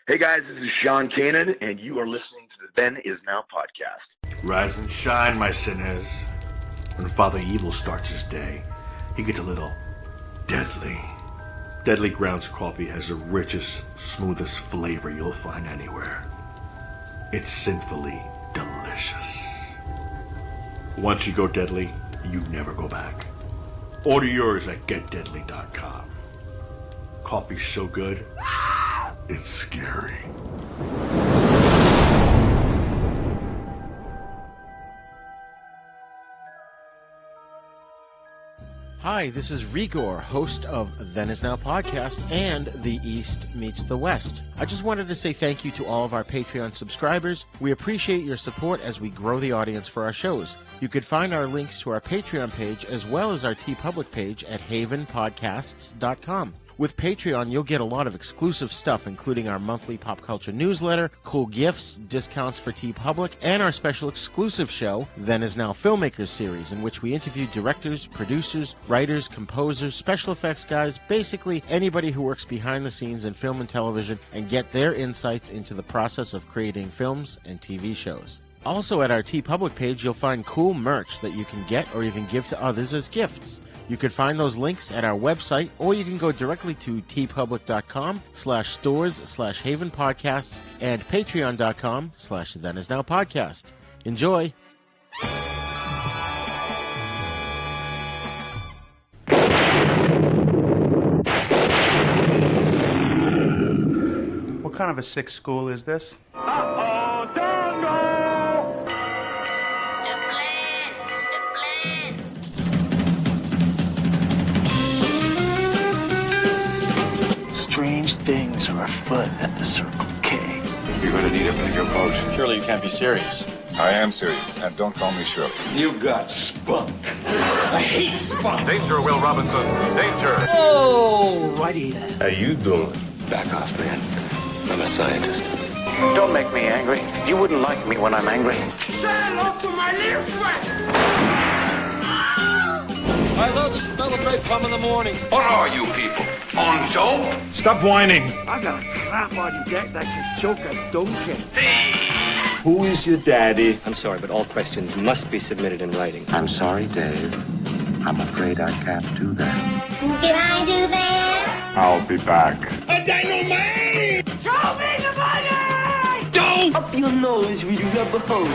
Hey guys, this is Sean Kanan, and you are listening to the Then Is Now podcast. Rise and shine, my sinners. When Father Evil starts his day, he gets a little deadly. Deadly Grounds coffee has the richest, smoothest flavor you'll find anywhere. It's sinfully delicious. Once you go deadly, you never go back. Order yours at getdeadly.com. Coffee's so good, it's scary. Hi, this is Re-Gor, host of Then Is Now podcast and The East Meets the West. I just wanted to say thank you to all of our Patreon subscribers. We appreciate your support as we grow the audience for our shows. You could find our links to our Patreon page as well as our TeePublic page at havenpodcasts.com. With Patreon, you'll get a lot of exclusive stuff, including our monthly pop culture newsletter, cool gifts, discounts for TeePublic, and our special exclusive show, Then Is Now Filmmakers series, in which we interview directors, producers, writers, composers, special effects guys, basically anybody who works behind the scenes in film and television, and get their insights into the process of creating films and TV shows. Also at our TeePublic page, you'll find cool merch that you can get or even give to others as gifts. You can find those links at our website, or you can go directly to teepublic.com/stores/havenpodcasts and patreon.com/thenisnowpodcast. Enjoy! What kind of a sick school is this? Uh-oh, Dongo! Strange things are afoot at the Circle K. You're going to need a bigger boat. Surely you can't be serious. I am serious, and don't call me Shirley. You got spunk. I hate spunk. Danger, Will Robinson. Danger. Oh, righty then. How you doing? Back off, man. I'm a scientist. Don't make me angry. You wouldn't like me when I'm angry. Say hello to my little friend! I love the smell of napalm in the morning. What are you people? On dope? Stop whining! I got a crap on deck that could choke a donkey. Who is your daddy? I'm sorry, but all questions must be submitted in writing. I'm sorry, Dave. I'm afraid I can't do that. Can I do that? I'll be back. A dynamite! Show me the money! Don't! Up your nose with your rubber hose. A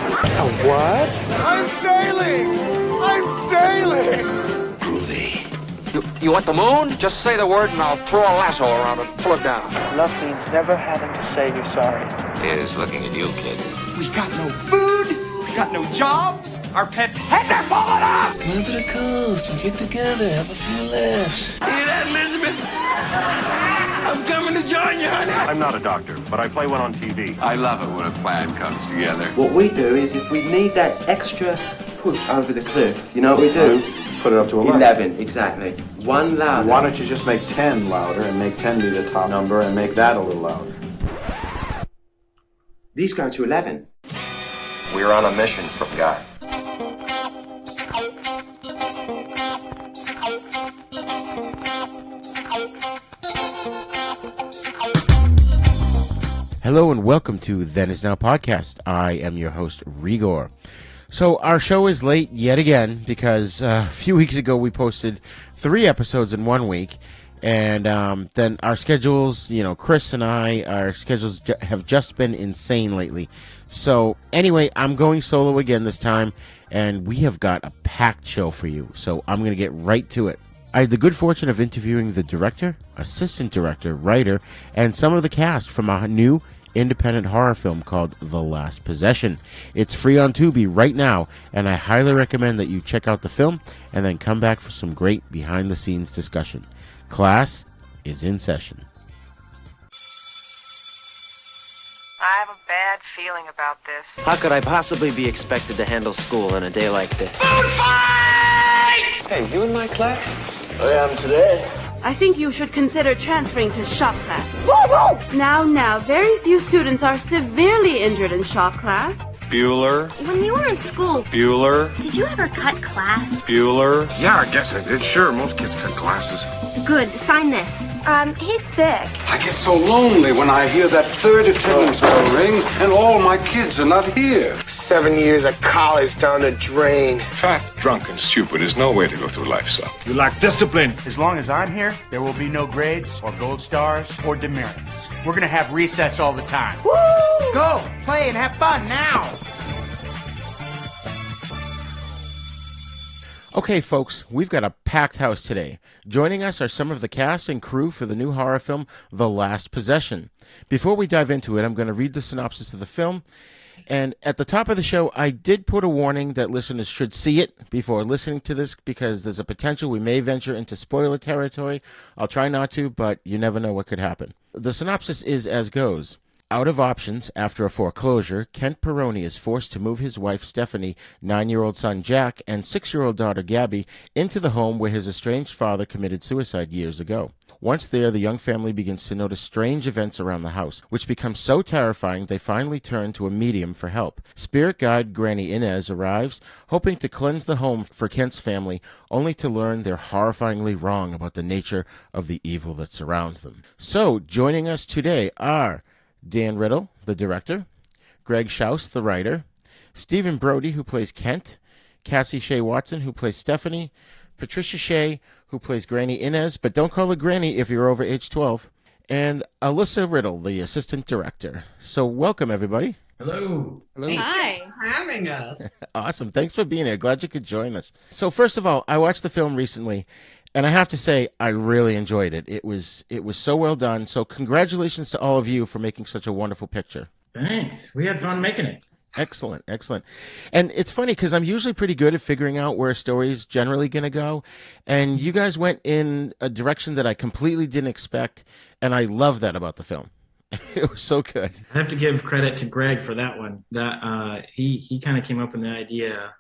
what? I'm sailing! I'm sailing! You want the moon? Just say the word and I'll throw a lasso around it and pull it down. Love means never having to say you're sorry. Here's looking at you, kid. We got no food, we got no jobs, our pets' heads are falling off! Come to the coast, we'll get together, have a few laughs. Hear that, Elizabeth? I'm coming to join you, honey. I'm not a doctor, but I play one on TV. I love it when a plan comes together. What we do is if we need that extra push over the cliff, you know what we do? Put it up to 11, exactly. One louder. Why don't you just make 10 louder and make 10 be the top number and make that a little louder? These go to 11. We're on a mission from God. Hello and welcome to Then Is Now podcast. I am your host, Re-Gor. So our show is late yet again because a few weeks ago we posted 3 episodes in 1 week, and then our schedules, Chris and our schedules have just been insane lately. So anyway, I'm going solo again this time, and we have got a packed show for you, so I'm going to get right to it. I had the good fortune of interviewing the director, assistant director, writer, and some of the cast from a new independent horror film called The Last Possession. It's free on Tubi right now, and I highly recommend that you check out the film and then come back for some great behind-the-scenes discussion. Class is in session. I have a bad feeling about this. How could I possibly be expected to handle school on a day like this? Food fight! Hey, you in my class? I am today. I think you should consider transferring to shop class. Woo-hoo! Now, very few students are severely injured in shop class. Bueller. When you were in school, Bueller. did you ever cut class? Bueller. Yeah, I guess I did. Sure, most kids cut classes. Good, sign this. He's sick. I get so lonely when I hear that third attendance bell ring and all my kids are not here. 7 years of college down the drain. Fat, drunk, and stupid is no way to go through life, son. You lack discipline. As long as I'm here, there will be no grades or gold stars or demerits. We're going to have recess all the time. Woo! Go, play, and have fun now. Okay, folks, we've got a packed house today. Joining us are some of the cast and crew for the new horror film, The Last Possession. Before we dive into it, I'm going to read the synopsis of the film. And at the top of the show, I did put a warning that listeners should see it before listening to this because there's a potential we may venture into spoiler territory. I'll try not to, but you never know what could happen. The synopsis is as goes. Out of options, after a foreclosure, Kent Peroni is forced to move his wife Stephanie, 9-year-old son Jack, and 6-year-old daughter Gabby into the home where his estranged father committed suicide years ago. Once there, the young family begins to notice strange events around the house, which become so terrifying they finally turn to a medium for help. Spirit guide Granny Inez arrives, hoping to cleanse the home for Kent's family, only to learn they're horrifyingly wrong about the nature of the evil that surrounds them. So, joining us today are Dan Riddle, the director, Greg Shouse, the writer, Stephen Brodie, who plays Kent, Cassie Shea Watson, who plays Stephanie, Patricia Rae, who plays Granny Inez, but don't call her Granny if you're over age 12, and Alissa Riddle, the assistant director. So welcome, everybody. Hello. Hello. Hi. Thanks for having us. Awesome. Thanks for being here. Glad you could join us. So first of all, I watched the film recently, and I have to say, I really enjoyed it. It was so well done. So congratulations to all of you for making such a wonderful picture. Thanks. We had fun making it. Excellent, excellent. And it's funny because I'm usually pretty good at figuring out where a story's generally going to go. And you guys went in a direction that I completely didn't expect. And I love that about the film. It was so good. I have to give credit to Greg for that one. That he kind of came up with the idea.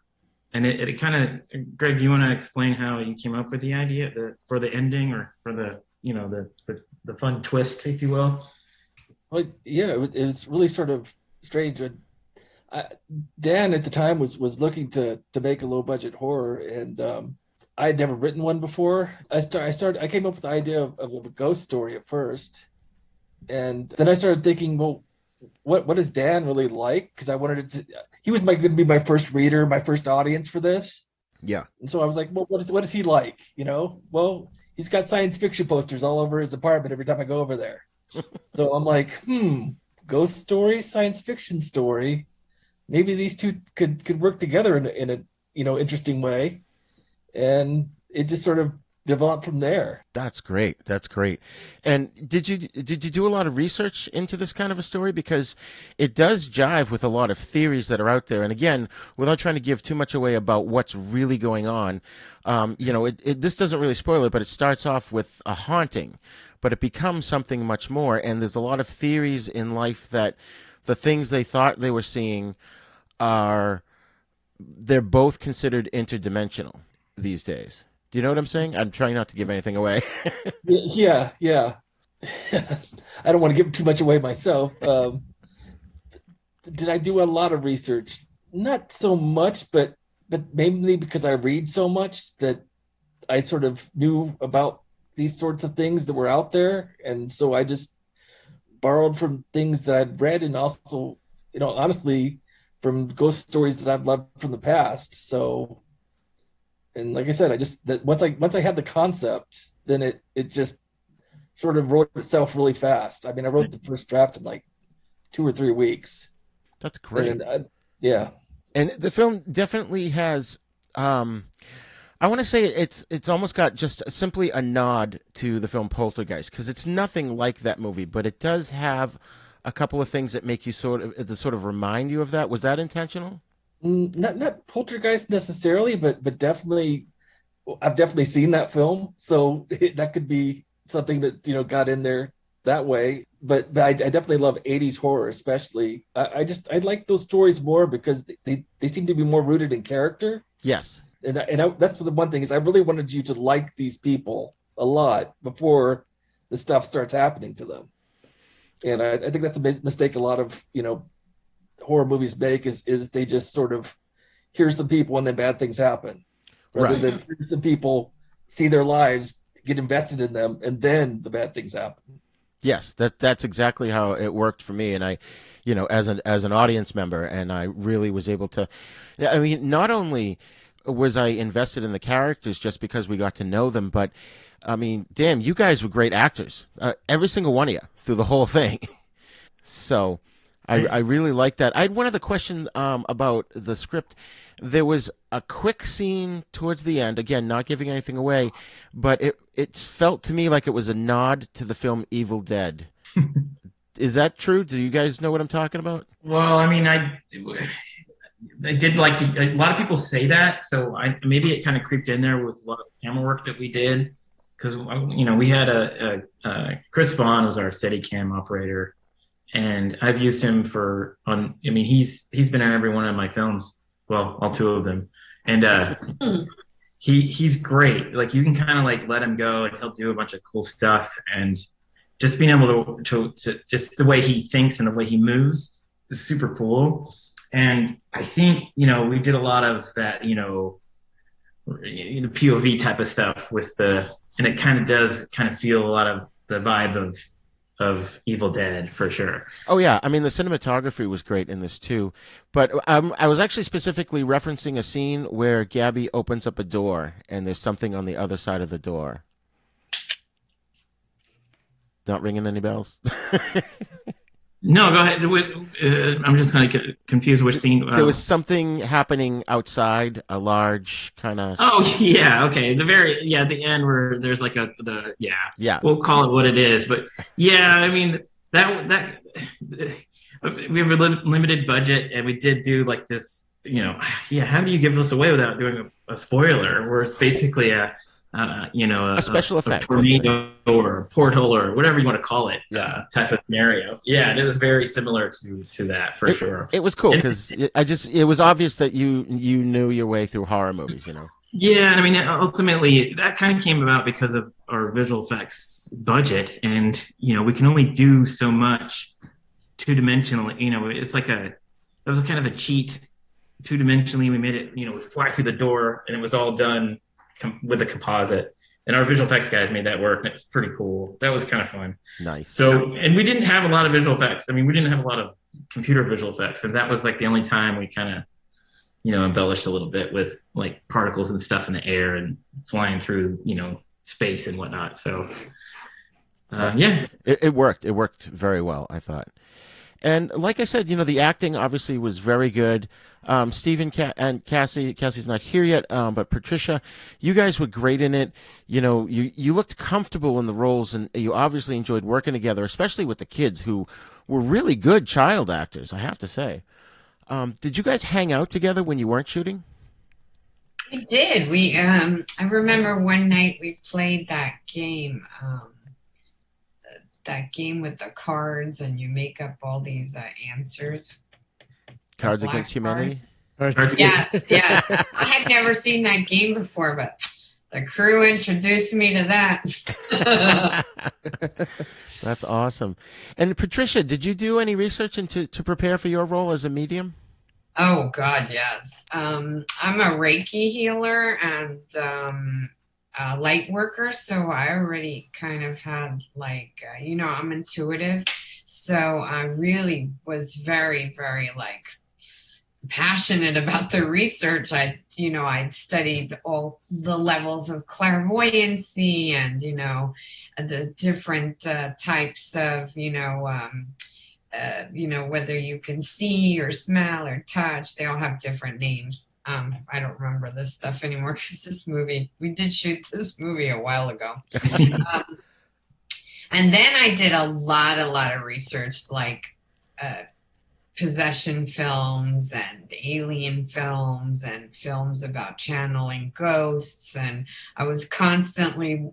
And it kind of, Greg, you want to explain how you came up with the idea for the ending or for the, the fun twist, if you will? Well, yeah, it was really sort of strange. Dan at the time was looking to make a low budget horror, and I had never written one before. I came up with the idea of a ghost story at first, and then I started thinking, well, what is Dan really like? Because I wanted it to. He was going to be my first reader, my first audience for this. Yeah. And so I was like, well, what is he like? Well, he's got science fiction posters all over his apartment every time I go over there. So I'm like, ghost story, science fiction story. Maybe these two could work together in a interesting way, and it just sort of developed from there. That's great. That's great. And did you do a lot of research into this kind of a story, because it does jive with a lot of theories that are out there? And again, without trying to give too much away about what's really going on, this doesn't really spoil it, but it starts off with a haunting, but it becomes something much more. And there's a lot of theories in life that the things they thought they were seeing they're both considered interdimensional these days. Do you know what I'm saying? I'm trying not to give anything away. Yeah. I don't want to give too much away myself. Did I do a lot of research? Not so much, but mainly because I read so much that I sort of knew about these sorts of things that were out there. And so I just borrowed from things that I'd read, and also, honestly, from ghost stories that I've loved from the past. So, and like I said, once I had the concept, then it just sort of wrote itself really fast. I mean, I wrote the first draft in like 2 or 3 weeks. That's great. Yeah. And the film definitely has, I want to say it's almost got just simply a nod to the film Poltergeist, because it's nothing like that movie, but it does have a couple of things that make you sort of remind you of that. Was that intentional? Not Poltergeist necessarily, but definitely, I've definitely seen that film, so that could be something that got in there that way. But I definitely love 80s horror, especially. I like those stories more because they seem to be more rooted in character. Yes. And that's the one thing is I really wanted you to like these people a lot before the stuff starts happening to them. And I think that's a mistake a lot of, horror movies make is they just sort of, here's some people and then bad things happen. Rather than here's some people, see their lives get invested in them, and then the bad things happen. Yes, that's exactly how it worked for me, and I, as an audience member, and I really was able to. I mean, not only was I invested in the characters just because we got to know them, but I mean, damn, you guys were great actors, every single one of you through the whole thing. So, I really like that. I had one other question about the script. There was a quick scene towards the end, again, not giving anything away, but it felt to me like it was a nod to the film Evil Dead. Is that true? Do you guys know what I'm talking about? Well, I mean, I did like a lot of people say that, so maybe it kind of creeped in there with a lot of camera work that we did, because we had a Chris Vaughn was our Steadicam operator, and I've used him he's been in every one of my films. Well, all two of them. And he's great. Like, you can kind of like let him go and he'll do a bunch of cool stuff. And just being able to just the way he thinks and the way he moves is super cool. And I think, we did a lot of that, POV type of stuff and it kind of does kind of feel a lot of the vibe of Evil Dead for sure. Oh yeah, I mean the cinematography was great in this too, but I was actually specifically referencing a scene where Gabby opens up a door and there's something on the other side of the door. Not ringing any bells? No, go ahead. I'm just kind of confused which scene. There was something happening outside, a large kind of. Oh yeah, okay. At the end where there's like yeah. We'll call it what it is, but yeah, I mean that we have a limited budget, and we did do like this. How do you give this away without doing a spoiler? Where it's basically a special effect, a tornado or a portal or whatever you want to call it, type of scenario. Yeah, and it was very similar to that for sure. It was cool because it was obvious that you knew your way through horror movies, Yeah, I mean, ultimately that kind of came about because of our visual effects budget, and we can only do so much two-dimensionally. It's like that was kind of a cheat. Two-dimensionally, we made it. We fly through the door, and it was all done with a composite, and our visual effects guys made that work, and it's pretty cool. That was kind of fun. Nice. So, and we didn't have a lot of visual effects. I mean, we didn't have a lot of computer visual effects, and that was like the only time we kind of, embellished a little bit with like particles and stuff in the air and flying through, space and whatnot. So, yeah, it worked. It worked very well, I thought. And like I said, the acting obviously was very good. Stephen and Cassie's not here yet, but Patricia, you guys were great in it. You looked comfortable in the roles, and you obviously enjoyed working together, especially with the kids who were really good child actors, I have to say. Did you guys hang out together when you weren't shooting? We did. I remember one night we played that game. That game with the cards, and you make up all these answers. Cards Against Humanity? Yes. I had never seen that game before, but the crew introduced me to that. That's awesome. And Patricia, did you do any research to prepare for your role as a medium? Oh, God, yes. I'm a Reiki healer and light worker, so I already kind of had I'm intuitive, so I really was very, very passionate about the research. I studied all the levels of clairvoyancy and the different types of whether you can see or smell or touch. They all have different names. I don't remember this stuff anymore because we did shoot this movie a while ago. And then I did a lot of research, like possession films and alien films and films about channeling ghosts. And I was constantly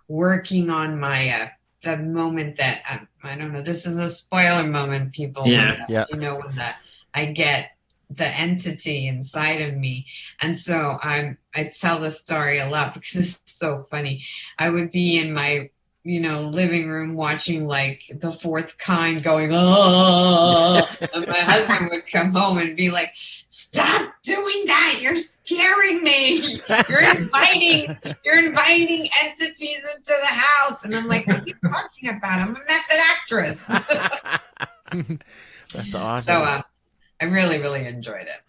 working on my, the moment that, I don't know, this is a spoiler moment, people. Yeah. When that I get the entity inside of me. And so I tell the story a lot because it's so funny. I would be in my living room watching like The Fourth Kind going, oh, and my husband would come home and be like, stop doing that. You're scaring me. You're inviting entities into the house. And I'm like, what are you talking about? I'm a method actress. That's awesome. So I really, really enjoyed it.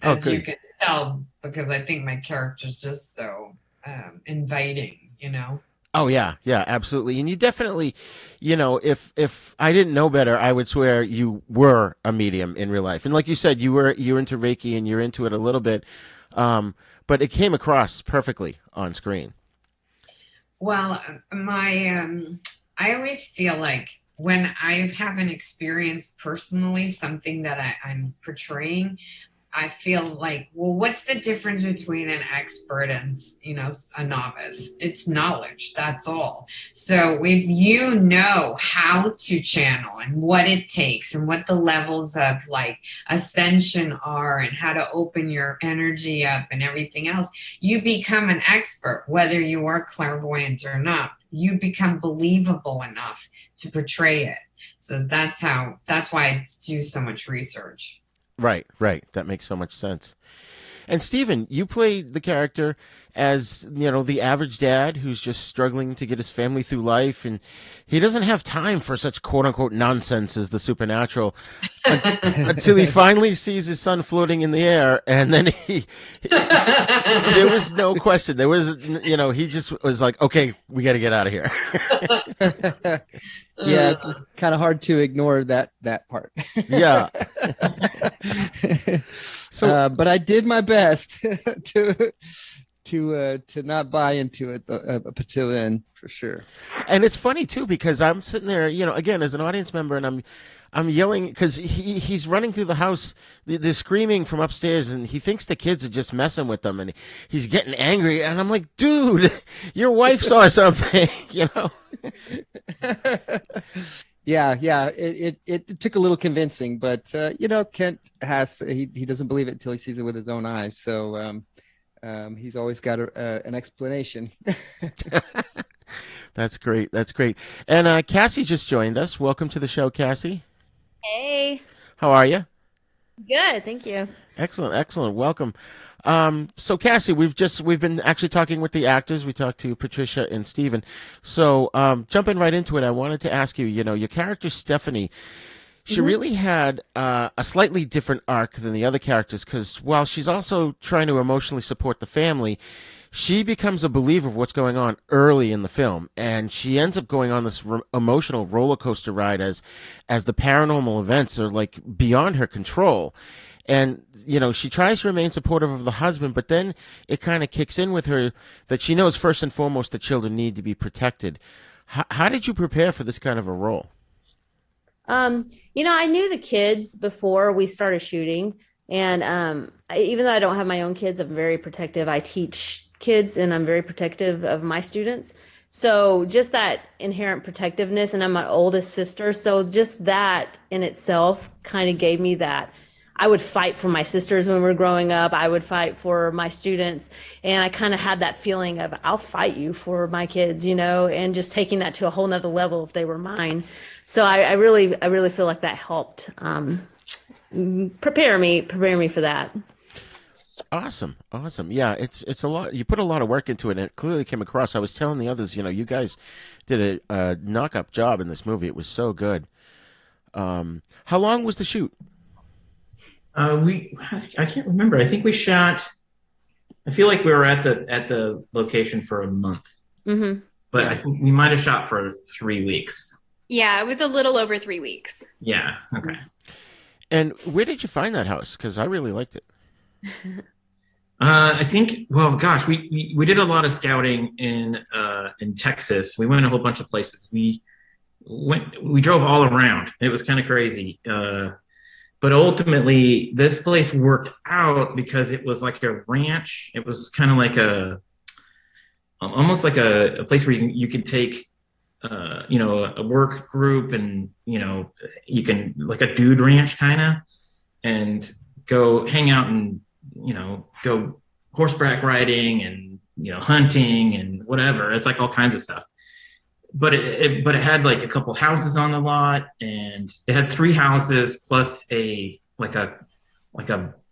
As you can tell, because I think my character's just so inviting, Oh yeah, absolutely. And you definitely, if I didn't know better, I would swear you were a medium in real life. And like you said, you're into Reiki and you're into it a little bit, but it came across perfectly on screen. Well, I always feel like when I have an experience personally, something that I'm portraying, I feel like, well, what's the difference between an expert and, a novice? It's knowledge. That's all. So if you know how to channel and what it takes and what the levels of like ascension are and how to open your energy up and everything else, you become an expert, whether you are clairvoyant or not. You become believable enough to portray it. So that's why I do so much research. Right. That makes so much sense. And Stephen, you played the character as, the average dad who's just struggling to get his family through life, and he doesn't have time for such quote-unquote nonsense as the supernatural until he finally sees his son floating in the air, and then there was no question. There was, he just was like, okay, we got to get out of here. Yeah, it's kind of hard to ignore that part. Yeah. So, but I did my best to not buy into it up until then, for sure. And it's funny too, because I'm sitting there, again as an audience member, and I'm yelling because he's running through the house. They're screaming from upstairs, and he thinks the kids are just messing with them, and he's getting angry. And I'm like, dude, your wife saw something, Yeah. It took a little convincing, but Kent he doesn't believe it until he sees it with his own eyes. So he's always got an explanation. That's great. And Cassie just joined us. Welcome to the show, Cassie. Hey. How are you? Good, thank you. Excellent. Welcome. So Cassie, we've been actually talking with the actors. We talked to Patricia and Stephen. So jumping right into it, I wanted to ask you, your character Stephanie, she really had a slightly different arc than the other characters, because while she's also trying to emotionally support the family, she becomes a believer of what's going on early in the film, and she ends up going on this emotional roller coaster ride as the paranormal events are like beyond her control. And, she tries to remain supportive of the husband, but then it kind of kicks in with her that she knows first and foremost the children need to be protected. How did you prepare for this kind of a role? I knew the kids before we started shooting. And even though I don't have my own kids, I'm very protective. I teach kids and I'm very protective of my students. So just that inherent protectiveness, and I'm my oldest sister. So just that in itself kind of gave me that. I would fight for my sisters when we were growing up. I would fight for my students. And I kind of had that feeling of, I'll fight you for my kids, and just taking that to a whole nother level if they were mine. So I really feel like that helped prepare me for that. Awesome. Yeah, it's a lot. You put a lot of work into it, and it clearly came across. I was telling the others, you guys did a knock-up job in this movie. It was so good. How long was the shoot? I can't remember. I think we shot. I feel like we were at the location for a month, but I think we might have shot for 3 weeks. Yeah, it was a little over 3 weeks. Yeah. Okay. And where did you find that house? Because I really liked it. I think. Well, gosh, we did a lot of scouting in Texas. We went a whole bunch of places. We drove all around. It was kind of crazy. But ultimately, this place worked out because it was like a ranch. It was kind of like almost like a place where you could take, a work group, and you can, like a dude ranch kind of, and go hang out and go horseback riding and hunting and whatever. It's like all kinds of stuff. but it had like a couple houses on the lot, and it had 3 houses plus a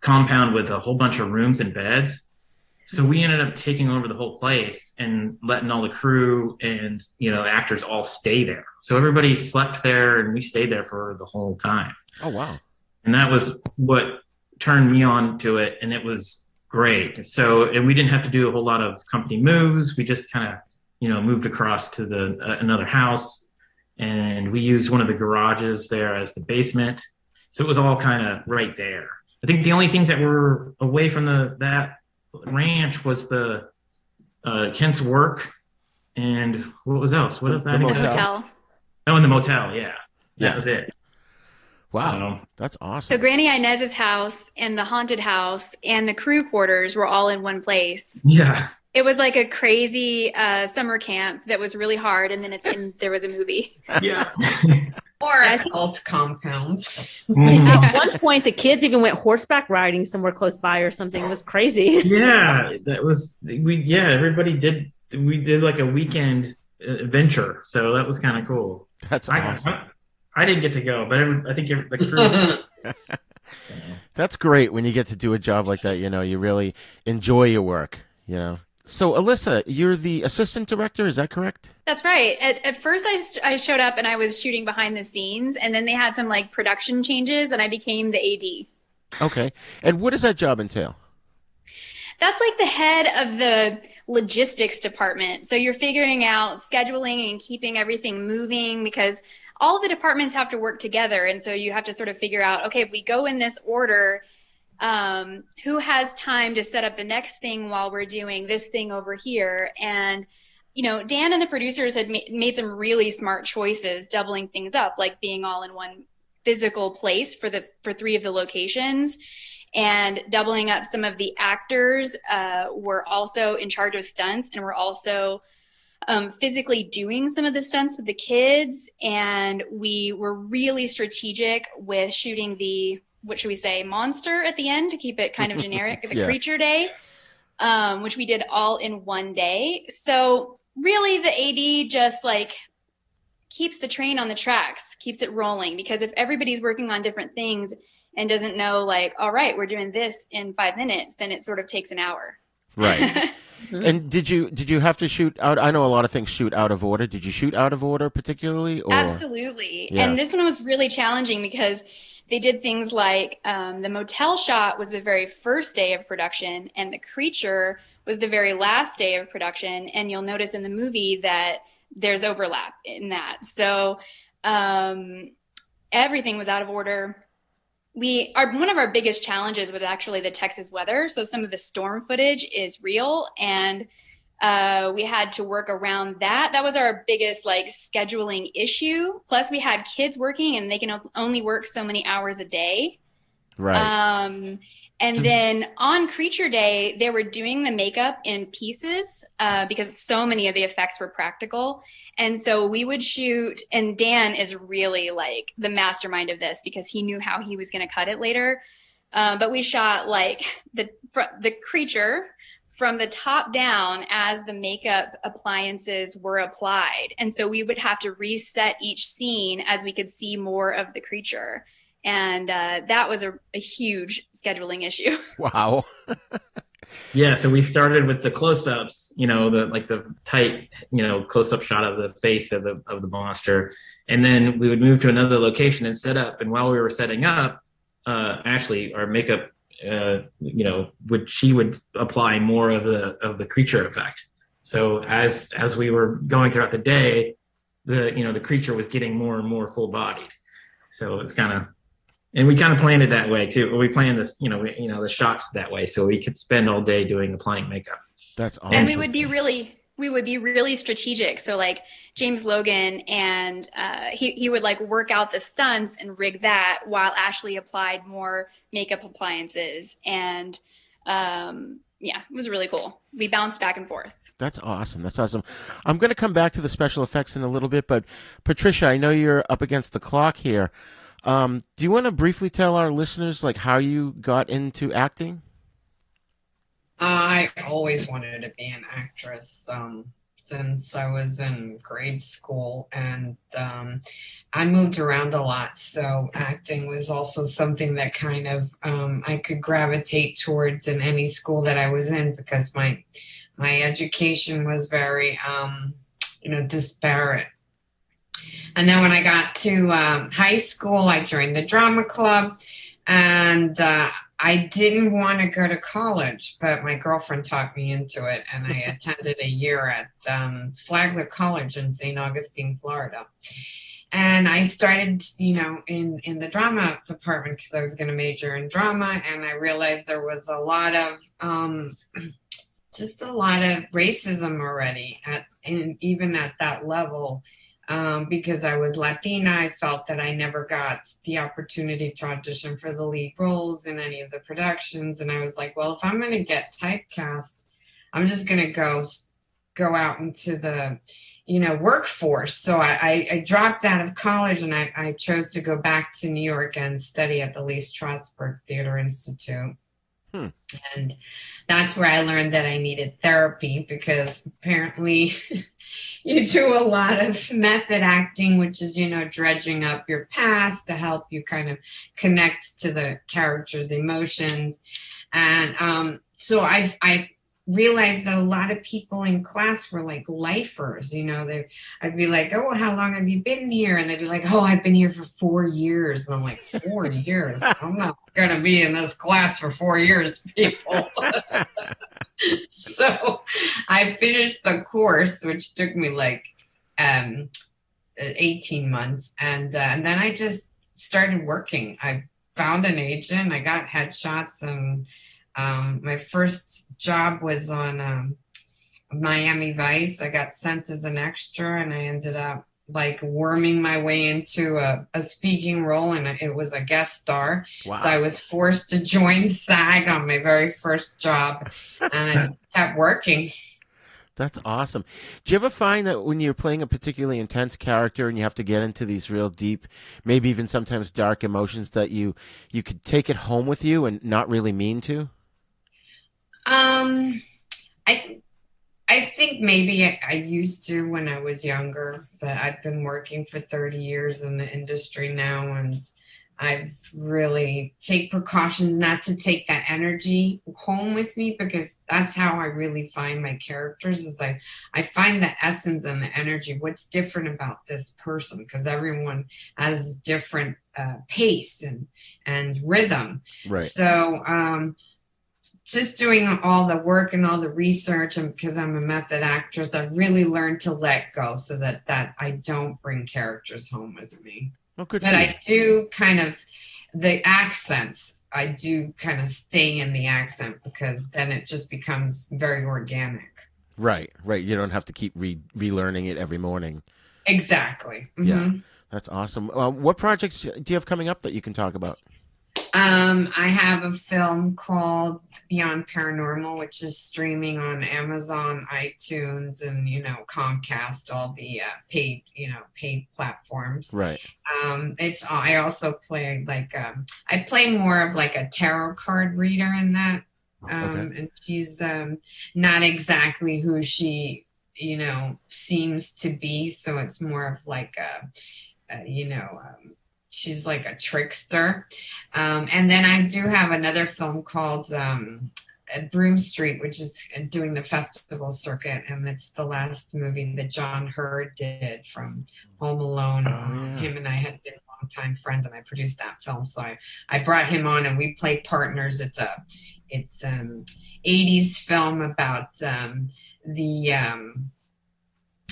compound with a whole bunch of rooms and beds. So we ended up taking over the whole place and letting all the crew and, the actors all stay there. So everybody slept there, and we stayed there for the whole time. Oh, wow. And that was what turned me on to it. And it was great. So, and we didn't have to do a whole lot of company moves. We just kind of, moved across to another house, and we used one of the garages there as the basement. So it was all kind of right there. I think the only things that were away from that ranch was the Kent's work, and what was else? What was that? The motel. Oh, and the motel. Yeah, that was it. Wow, that's awesome. So Granny Inez's house and the haunted house and the crew quarters were all in one place. Yeah. It was like a crazy summer camp that was really hard, and then at the end there was a movie. Yeah. Or a cult compound. At one point, the kids even went horseback riding somewhere close by or something. It was crazy. Yeah, everybody did. We did like a weekend adventure, so that was kind of cool. That's awesome. I didn't get to go, but I think the crew. That's great when you get to do a job like that. You really enjoy your work. So, Alissa, you're the assistant director, is that correct? That's right. At first, I showed up and I was shooting behind the scenes, and then they had some production changes, and I became the AD. Okay. And what does that job entail? That's like the head of the logistics department. So you're figuring out scheduling and keeping everything moving, because all the departments have to work together. And so you have to sort of figure out, okay, if we go in this order, who has time to set up the next thing while we're doing this thing over here. And, Dan and the producers had made some really smart choices, doubling things up, like being all in one physical place for 3 of the locations, and doubling up some of the actors were also in charge of stunts, and were also physically doing some of the stunts with the kids. And we were really strategic with shooting the, what should we say, monster at the end to keep it kind of generic, the creature day, which we did all in one day. So really the AD just keeps the train on the tracks, keeps it rolling, because if everybody's working on different things and doesn't know all right, we're doing this in 5 minutes, then it sort of takes an hour. Right. And did you have to shoot out? I know a lot of things shoot out of order. Did you shoot out of order particularly? Or? Absolutely. Yeah. And this one was really challenging because they did things like the motel shot was the very first day of production, and the creature was the very last day of production. And you'll notice in the movie that there's overlap in that. So everything was out of order. One of our biggest challenges was actually the Texas weather. So some of the storm footage is real, and we had to work around that. That was our biggest scheduling issue. Plus we had kids working, and they can only work so many hours a day. Right. And then on Creature Day, they were doing the makeup in pieces because so many of the effects were practical. And so we would shoot, and Dan is really the mastermind of this because he knew how he was going to cut it later. But we shot the creature from the top down as the makeup appliances were applied. And so we would have to reset each scene as we could see more of the creature. And that was a huge scheduling issue. Wow. Yeah, so we started with the close-ups, the tight, close-up shot of the face of the monster, and then we would move to another location and set up. And while we were setting up, Ashley, our makeup, she would apply more of the creature effect. So as we were going throughout the day, the creature was getting more and more full-bodied. So it's kind of. And we kind of planned it that way too. We planned this, the shots that way, so we could spend all day applying makeup. That's awesome. And we would be really strategic. So James Logan, and he would work out the stunts and rig that while Ashley applied more makeup appliances. And it was really cool. We bounced back and forth. That's awesome. I'm going to come back to the special effects in a little bit, but Patricia, I know you're up against the clock here. Do you want to briefly tell our listeners how you got into acting? I always wanted to be an actress. since I was in grade school, and I moved around a lot, so acting was also something that kind of I could gravitate towards in any school that I was in, because my education was very disparate. And then when I got to high school, I joined the drama club, and I didn't want to go to college, but my girlfriend talked me into it, and I attended a year at Flagler College in St. Augustine, Florida. And I started, in the drama department because I was going to major in drama, and I realized there was a lot of racism already, even at that level. Because I was Latina, I felt that I never got the opportunity to audition for the lead roles in any of the productions. And I was like, well, if I'm going to get typecast, I'm just going to go out into the, workforce. So I dropped out of college, and I chose to go back to New York and study at the Lee Strasberg Theater Institute. And that's where I learned that I needed therapy, because apparently you do a lot of method acting, which is, dredging up your past to help you kind of connect to the character's emotions. And so I realized that a lot of people in class were like lifers. I'd be like, oh, how long have you been here? And they'd be like, oh, I've been here for 4 years. And I'm like, 4 years? I'm not going to be in this class for 4 years, people. So I finished the course, which took me like 18 months. And then I just started working. I found an agent. I got headshots, and my first job was on Miami Vice. I got sent as an extra, and I ended up like worming my way into a speaking role, and it was a guest star. Wow. So I was forced to join SAG on my very first job, and I kept working. That's awesome. Do you ever find that when you're playing a particularly intense character and you have to get into these real deep, maybe even sometimes dark emotions, that you could take it home with you and not really mean to? I think maybe I used to when I was younger, but I've been working for 30 years in the industry now, and I've really take precautions not to take that energy home with me, because that's how I really find my characters. Is I find the essence and the energy. What's different about this person? Because everyone has different pace and rhythm. Right. So just doing all the work and all the research, and because I'm a method actress, I really learned to let go so that I don't bring characters home with me. Oh, good. But I do kind of, the accents, I do kind of stay in the accent, because then it just becomes very organic. Right. You don't have to keep relearning it every morning. Exactly. Mm-hmm. Yeah, that's awesome. What projects do you have coming up that you can talk about? I have a film called Beyond Paranormal, which is streaming on Amazon, iTunes, and Comcast, all the paid platforms. Right. I also play I play more of like a tarot card reader in that. Okay. And she's not exactly who she seems to be, so it's more of like she's like a trickster. And then I do have another film called Broom Street, which is doing the festival circuit. And it's the last movie that John Hurd did from Home Alone. Him and I had been longtime friends, and I produced that film. So I brought him on, and we played partners. It's 80s film about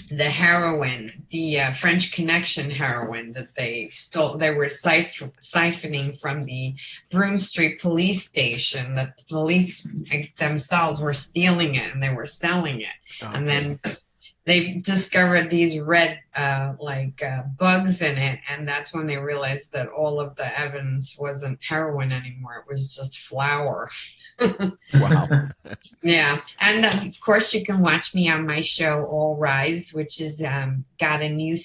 the heroine, the French Connection heroine that they stole. They were siphoning from the Broom Street police station, that the police themselves were stealing it, and they were selling it. Okay. And then they discovered these red bugs in it, and that's when they realized that all of the evidence wasn't heroin anymore. It was just flour. Wow. Yeah. And of course you can watch me on my show All Rise, which is got a new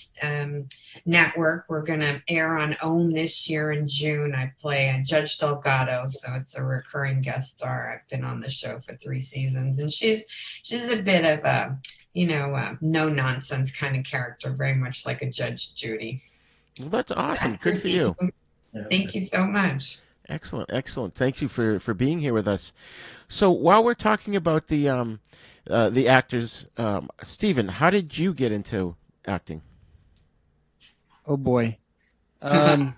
network. We're going to air on OWN this year in June. I play Judge Delgado, so it's a recurring guest star. I've been on the show for 3 seasons, and she's a bit of a no nonsense kind of character, very much like a Judge Judy. Well, that's awesome. Good for you. Thank you so much. Excellent. Thank you for being here with us. So while we're talking about the actors, Stephen, how did you get into acting? Oh boy. I'll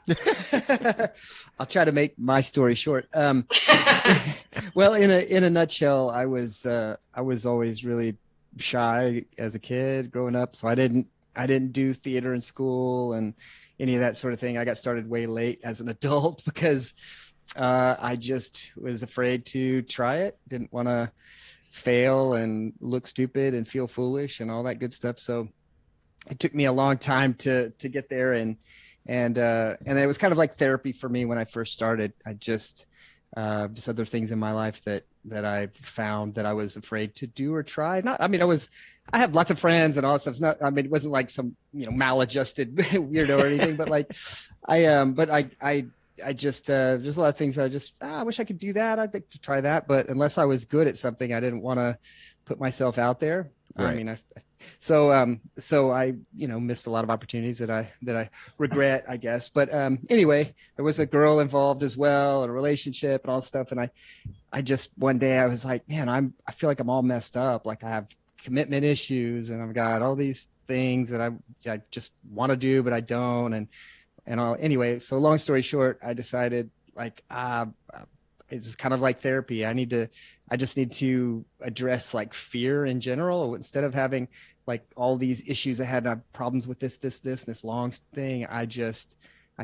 try to make my story short. Well, in a nutshell, I was always really shy as a kid growing up, so I didn't do theater in school and any of that sort of thing. I got started way late as an adult because I just was afraid to try it. Didn't want to fail and look stupid and feel foolish and all that good stuff. So it took me a long time to get there, and it was kind of like therapy for me when I first started. I just other things in my life that I found that I was afraid to do or try. I have lots of friends and all that stuff. It's not, it wasn't like some, maladjusted weirdo or anything, but like I just there's a lot of things that I wish I could do that. I'd like to try that, but unless I was good at something, I didn't want to put myself out there. Right. So I missed a lot of opportunities that I regret, I guess. But anyway, there was a girl involved as well, and a relationship and all that stuff. And I just one day I was like, man, I feel like I'm all messed up. Like I have commitment issues, and I've got all these things that I just want to do, but I don't. And all anyway. So long story short, I decided like it was kind of like therapy. I just need to address like fear in general. Instead of having like all these issues I had problems with this long thing, I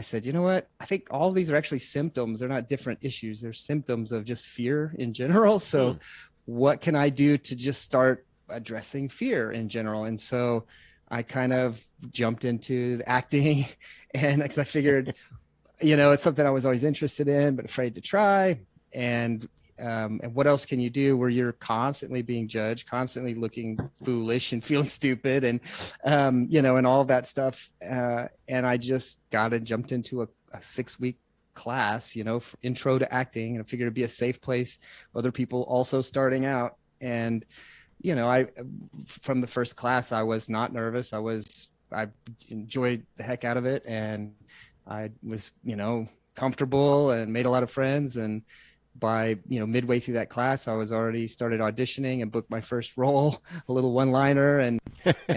said, you know what? I think all of these are actually symptoms. They're not different issues. They're symptoms of just fear in general. So what can I do to just start addressing fear in general? And so I kind of jumped into acting, and because I figured, it's something I was always interested in, but afraid to try. And what else can you do where you're constantly being judged, constantly looking foolish and feeling stupid, and and all of that stuff. And I just jumped into a 6-week class, for intro to acting, and I figured it'd be a safe place, other people also starting out. And from the first class, I was not nervous. I enjoyed the heck out of it, and I was comfortable and made a lot of friends. And by midway through that class, I was already started auditioning and booked my first role, a little one-liner, and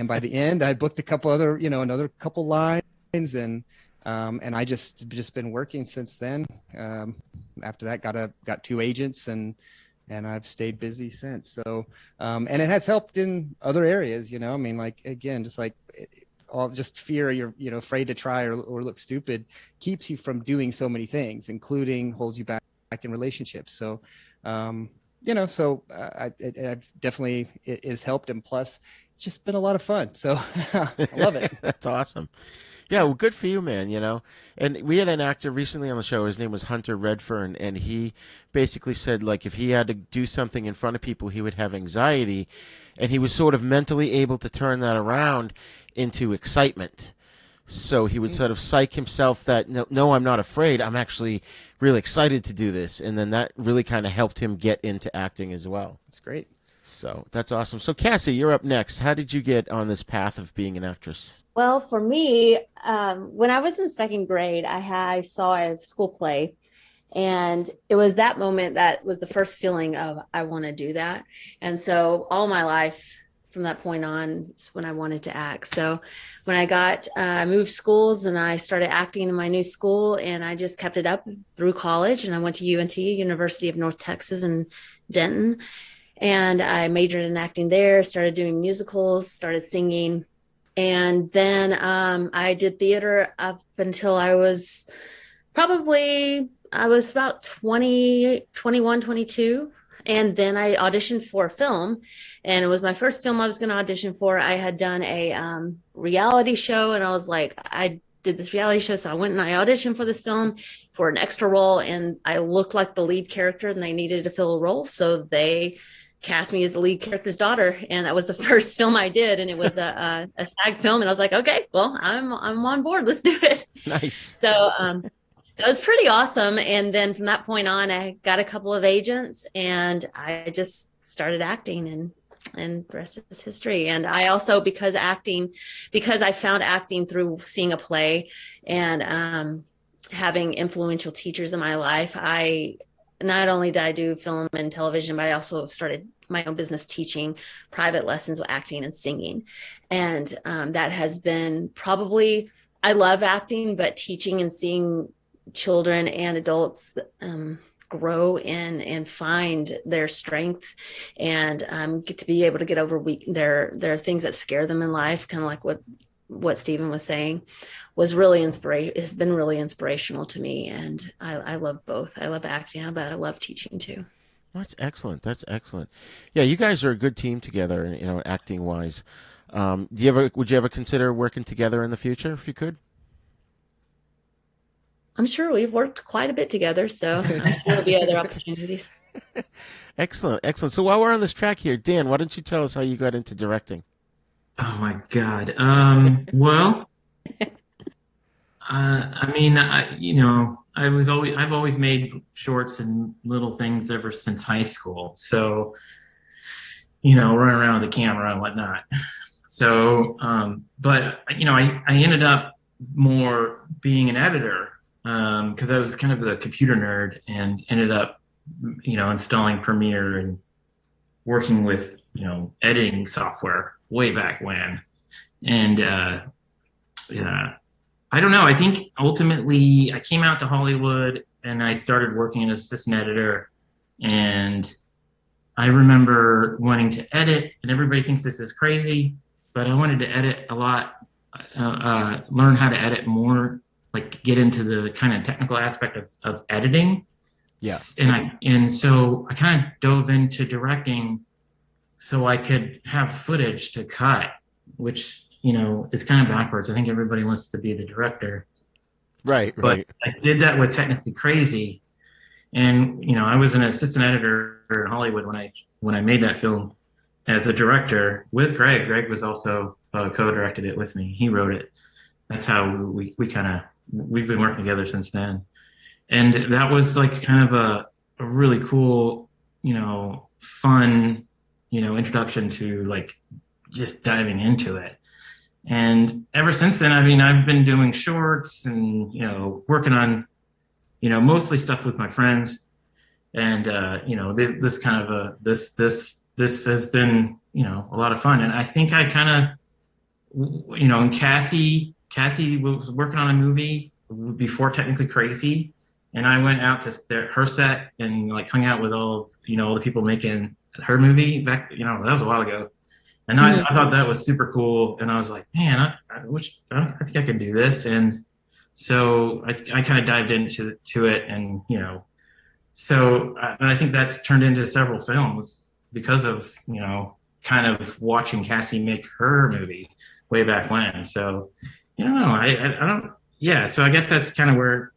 by the end I booked a couple other another couple lines, and I just been working since then. After that, got 2 agents, and I've stayed busy since. So and it has helped in other areas, like again, just like all just fear, you're afraid to try or look stupid, keeps you from doing so many things, including holds you back in relationships. So I've definitely, it has helped, and plus it's just been a lot of fun, so I love it. That's awesome. Yeah, well, good for you, man. And we had an actor recently on the show. His name was Hunter Redfern, and he basically said, like, if he had to do something in front of people, he would have anxiety, and he was sort of mentally able to turn that around into excitement. So he would sort of psych himself that, no, I'm not afraid. I'm actually really excited to do this. And then that really kind of helped him get into acting as well. That's great. So that's awesome. So Cassie, you're up next. How did you get on this path of being an actress? Well, for me, when I was in 2nd grade, I saw a school play, and it was that moment that was the first feeling of, I want to do that. And so all my life from that point on, it's when I wanted to act. So when I moved schools, and I started acting in my new school, and I just kept it up through college. And I went to UNT, University of North Texas in Denton. And I majored in acting there, started doing musicals, started singing. And then I did theater up until I was about 20, 21, 22. And then I auditioned for a film, and it was my first film I was going to audition for. I had done a reality show, and I was like, I did this reality show. So I went and I auditioned for this film for an extra role, and I looked like the lead character, and they needed to fill a role. So they cast me as the lead character's daughter. And that was the first film I did. And it was a SAG film. And I was like, okay, well, I'm on board. Let's do it. Nice. So, that was pretty awesome. And then from that point on, I got a couple of agents, and I just started acting. And and the rest is history. And I also, because I found acting through seeing a play and having influential teachers in my life, I not only did I do film and television, but I also started my own business teaching private lessons with acting and singing. And that has been probably, I love acting, but teaching and seeing children and adults grow and find their strength and get to be able to get over there are things that scare them in life, kind of like what Stephen was saying, was really has been really inspirational to me. And I love both. I love acting, but I love teaching too. That's excellent. That's excellent. Yeah, you guys are a good team together, acting wise. Would you ever consider working together in the future if you could? I'm sure we've worked quite a bit together, so I'm sure there'll be other opportunities. Excellent, excellent. So while we're on this track here, Dan, why don't you tell us how you got into directing? Oh my God. Well, I mean, I've always made shorts and little things ever since high school. So, running around with the camera and whatnot. So, but I ended up more being an editor because I was kind of the computer nerd and ended up, installing Premiere and working with, editing software way back when. And yeah, I don't know. I think ultimately I came out to Hollywood and I started working as assistant editor. And I remember wanting to edit, and everybody thinks this is crazy, but I wanted to edit a lot, learn how to edit more, like get into the kind of technical aspect of editing. Yeah. And so I kind of dove into directing so I could have footage to cut, which, is kind of backwards. I think everybody wants to be the director. Right. But I did that with Technically Crazy. And, I was an assistant editor in Hollywood when I made that film as a director with Greg. Greg was also co-directed it with me. He wrote it. That's how we've been working together since then. And that was like kind of a really cool, fun, introduction to like just diving into it. And ever since then, I've been doing shorts and, working on, mostly stuff with my friends. And, this kind of this has been, a lot of fun. And I think I kind of, and Cassie was working on a movie before Technically Crazy. And I went out to her set and like hung out with all the people making her movie back, that was a while ago. And I thought that was super cool. And I was like, man, I think I could do this. And so I kind of dived into it. And, so I think that's turned into several films because of, kind of watching Cassie make her movie way back when. So, I don't, yeah. So I guess that's kind of where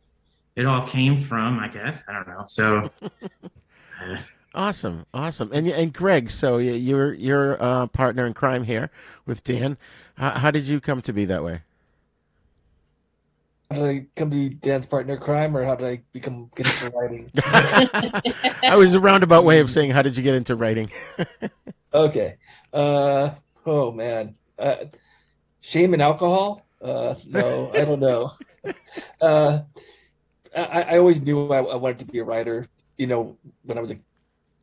it all came from, I guess. I don't know. So. Awesome. And Greg, so you're a partner in crime here with Dan. How did you come to be that way? How did I come to be Dan's partner in crime, or how did I get into writing? I was a roundabout way of saying, how did you get into writing? Okay. Oh man. Shame and alcohol? No, I don't know. I always knew I wanted to be a writer. When I was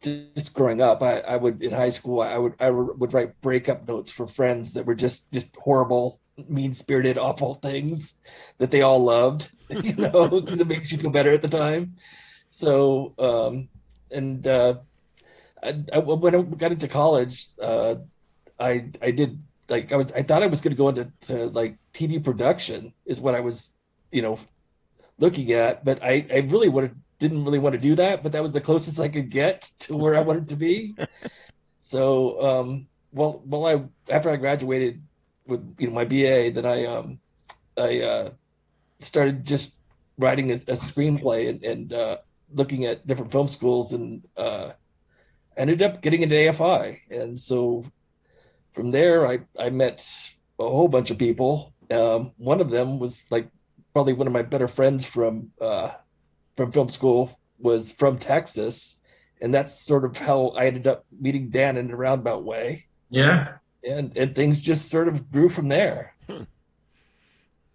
just growing up, I would in high school I would write breakup notes for friends that were just horrible, mean-spirited, awful things that they all loved, because it makes you feel better at the time. So when I got into college, I did I thought I was going to go into like TV production is what I was looking at, but I really didn't really want to do that, but that was the closest I could get to where I wanted to be. So, after I graduated with my BA, then I started just writing a screenplay and looking at different film schools, and ended up getting into AFI. And so from there, I met a whole bunch of people. One of them was like probably one of my better friends from film school, was from Texas, and that's sort of how I ended up meeting Dan in a roundabout way. Yeah. And things just sort of grew from there.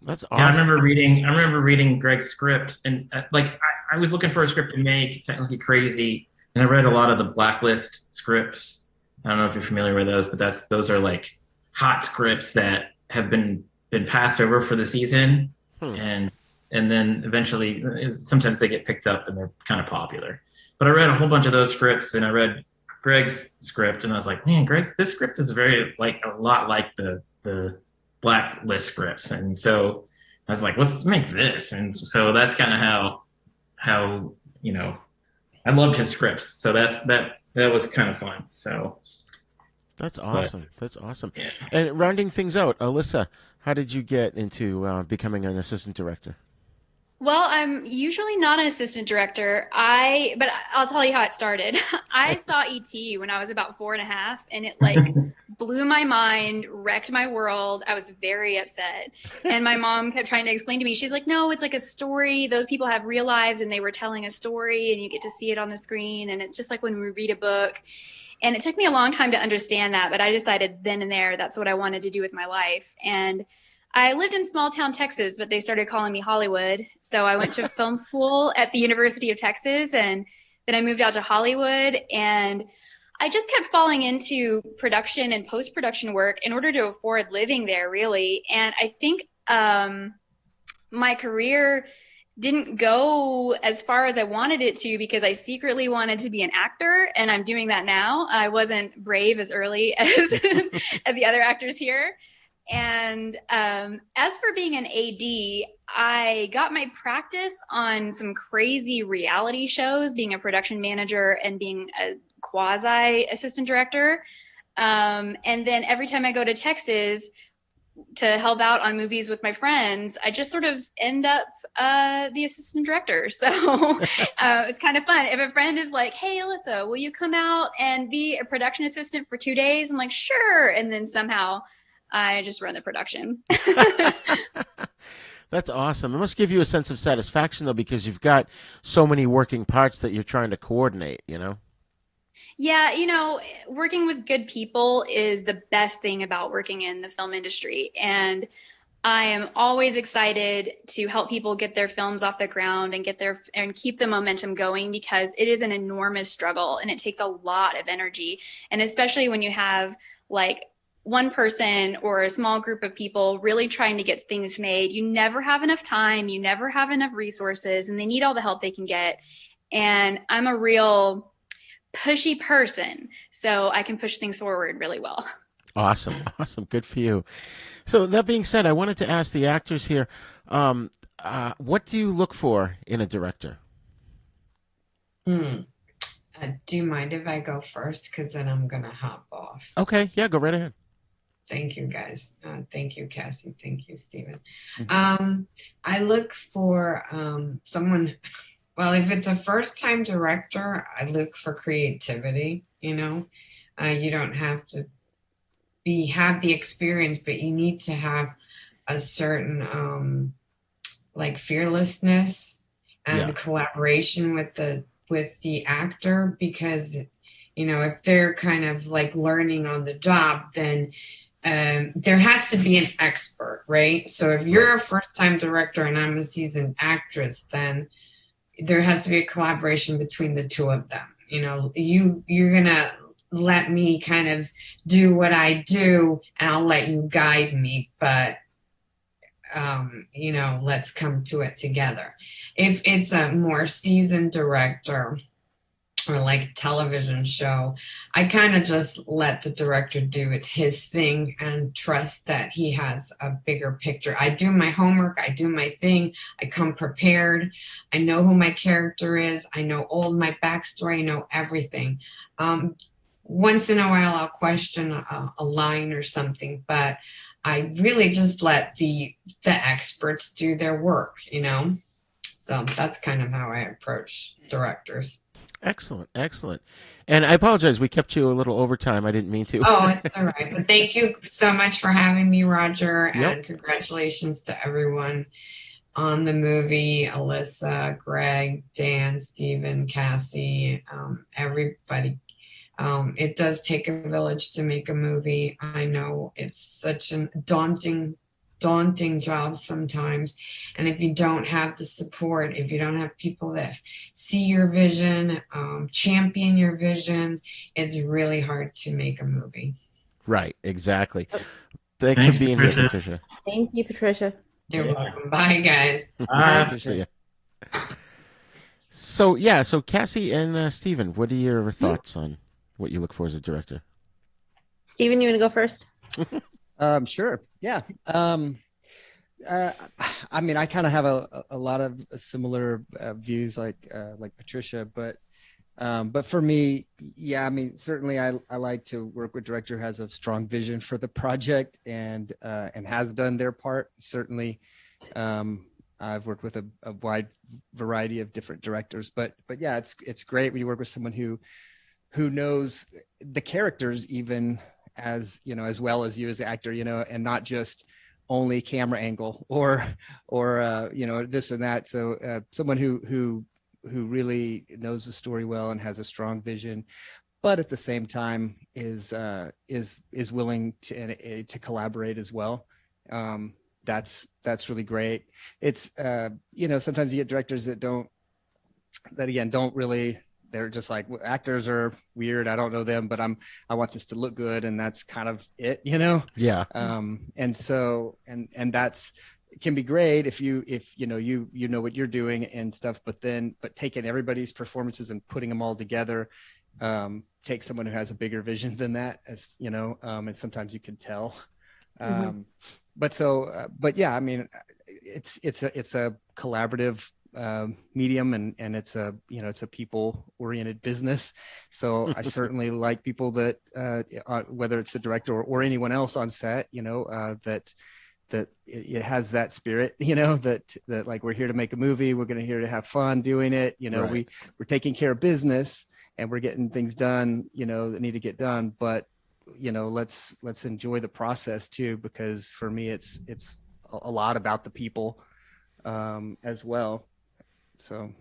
That's awesome. Yeah, I remember reading Greg's script, and I was looking for a script to make technically crazy, and I read a lot of the Blacklist scripts. I don't know if you're familiar with those, but those are like hot scripts that have been passed over for the season, and then eventually sometimes they get picked up and they're kind of popular. But I read a whole bunch of those scripts, and I read Greg's script, and I was like, man, this script is very a lot like the Blacklist scripts, and so I was like, let's make this. And so that's kind of how I loved his scripts, so that was kind of fun. So that's awesome. That's awesome. Yeah. And rounding things out, Alissa, how did you get into becoming an assistant director? Well, I'm usually not an assistant director. But I'll tell you how it started. I saw E.T. when I was about 4.5, and it blew my mind, wrecked my world. I was very upset. And my mom kept trying to explain to me. She's like, no, it's like a story. Those people have real lives, and they were telling a story, and you get to see it on the screen. And it's just like when we read a book. And it took me a long time to understand that, but I decided then and there that's what I wanted to do with my life. And I lived in small town Texas, but they started calling me Hollywood. So I went to film school at the University of Texas, and then I moved out to Hollywood, and I just kept falling into production and post-production work in order to afford living there, really. And I think my career didn't go as far as I wanted it to because I secretly wanted to be an actor, and I'm doing that now. I wasn't brave as early as the other actors here. And as for being an AD, I got my practice on some crazy reality shows, being a production manager and being a quasi assistant director. And then every time I go to Texas to help out on movies with my friends, I just sort of end up the assistant director. So it's kind of fun. If a friend is like, hey, Alissa, will you come out and be a production assistant for 2 days? I'm like, sure. And then somehow I just run the production. That's awesome. It must give you a sense of satisfaction, though, because you've got so many working parts that you're trying to coordinate, Yeah, working with good people is the best thing about working in the film industry. And I am always excited to help people get their films off the ground and keep the momentum going, because it is an enormous struggle and it takes a lot of energy. And especially when you have one person or a small group of people really trying to get things made, you never have enough time, you never have enough resources, and they need all the help they can get. And I'm a real pushy person, so I can push things forward really well. Awesome. Good for you. So that being said, I wanted to ask the actors here, what do you look for in a director? Do you mind if I go first? Because then I'm going to hop off. Okay. Yeah, go right ahead. Thank you, guys. Thank you, Cassie. Thank you, Stephen. I look for someone, well, if it's a first-time director, I look for creativity, you don't have to have the experience, but you need to have a certain fearlessness and collaboration with the actor, because if they're kind of learning on the job, then there has to be an expert, right? So if you're a first-time director and I'm a seasoned actress, then there has to be a collaboration between the two of them. You're gonna let me kind of do what I do, and I'll let you guide me, but let's come to it together. If it's a more seasoned director or television show, I kind of just let the director do his thing and trust that he has a bigger picture. I do my homework, I do my thing, I come prepared, I know who my character is, I know all my backstory, I know everything. Once in a while I'll question a line or something, but I really just let the experts do their work, So that's kind of how I approach directors. Excellent. And I apologize, we kept you a little overtime. I didn't mean to. Oh, it's all right. But thank you so much for having me, Roger, and congratulations to everyone on the movie, Alissa, Greg, Dan, Steven, Cassie, everybody. It does take a village to make a movie. I know it's such a daunting job sometimes. And if you don't have the support, if you don't have people that see your vision, champion your vision, it's really hard to make a movie. Right, exactly. Thanks for being here, Patricia. Thank you, Patricia. You're welcome. Bye, guys. See ya. So Cassie and Steven, what are your thoughts on what you look for as a director? Steven, you want to go first? Sure. Yeah. I mean, I kind of have a lot of similar views like Patricia, but for me, yeah, I mean, certainly I like to work with a director who has a strong vision for the project and has done their part. Certainly, I've worked with a wide variety of different directors, but yeah, it's great when you work with someone who knows the characters even as well as you as the actor, and not just only camera angle or this and that. So someone who really knows the story well and has a strong vision, but at the same time is willing to collaborate as well. That's really great. It's sometimes you get directors that don't really. They're just like, well, actors are weird. I don't know them, but I want this to look good, and that's kind of it, Yeah. And so that's it can be great if you know what you're doing and stuff, but taking everybody's performances and putting them all together takes someone who has a bigger vision than that, as and sometimes you can tell. But yeah, I mean, it's a collaborative medium, and it's a people oriented business. So I certainly like people that whether it's the director or anyone else on set, that it has that spirit, that like, we're here to make a movie, we're here to have fun doing it, Right. we're taking care of business and we're getting things done, that need to get done, but let's enjoy the process too, because for me it's a lot about the people as well. So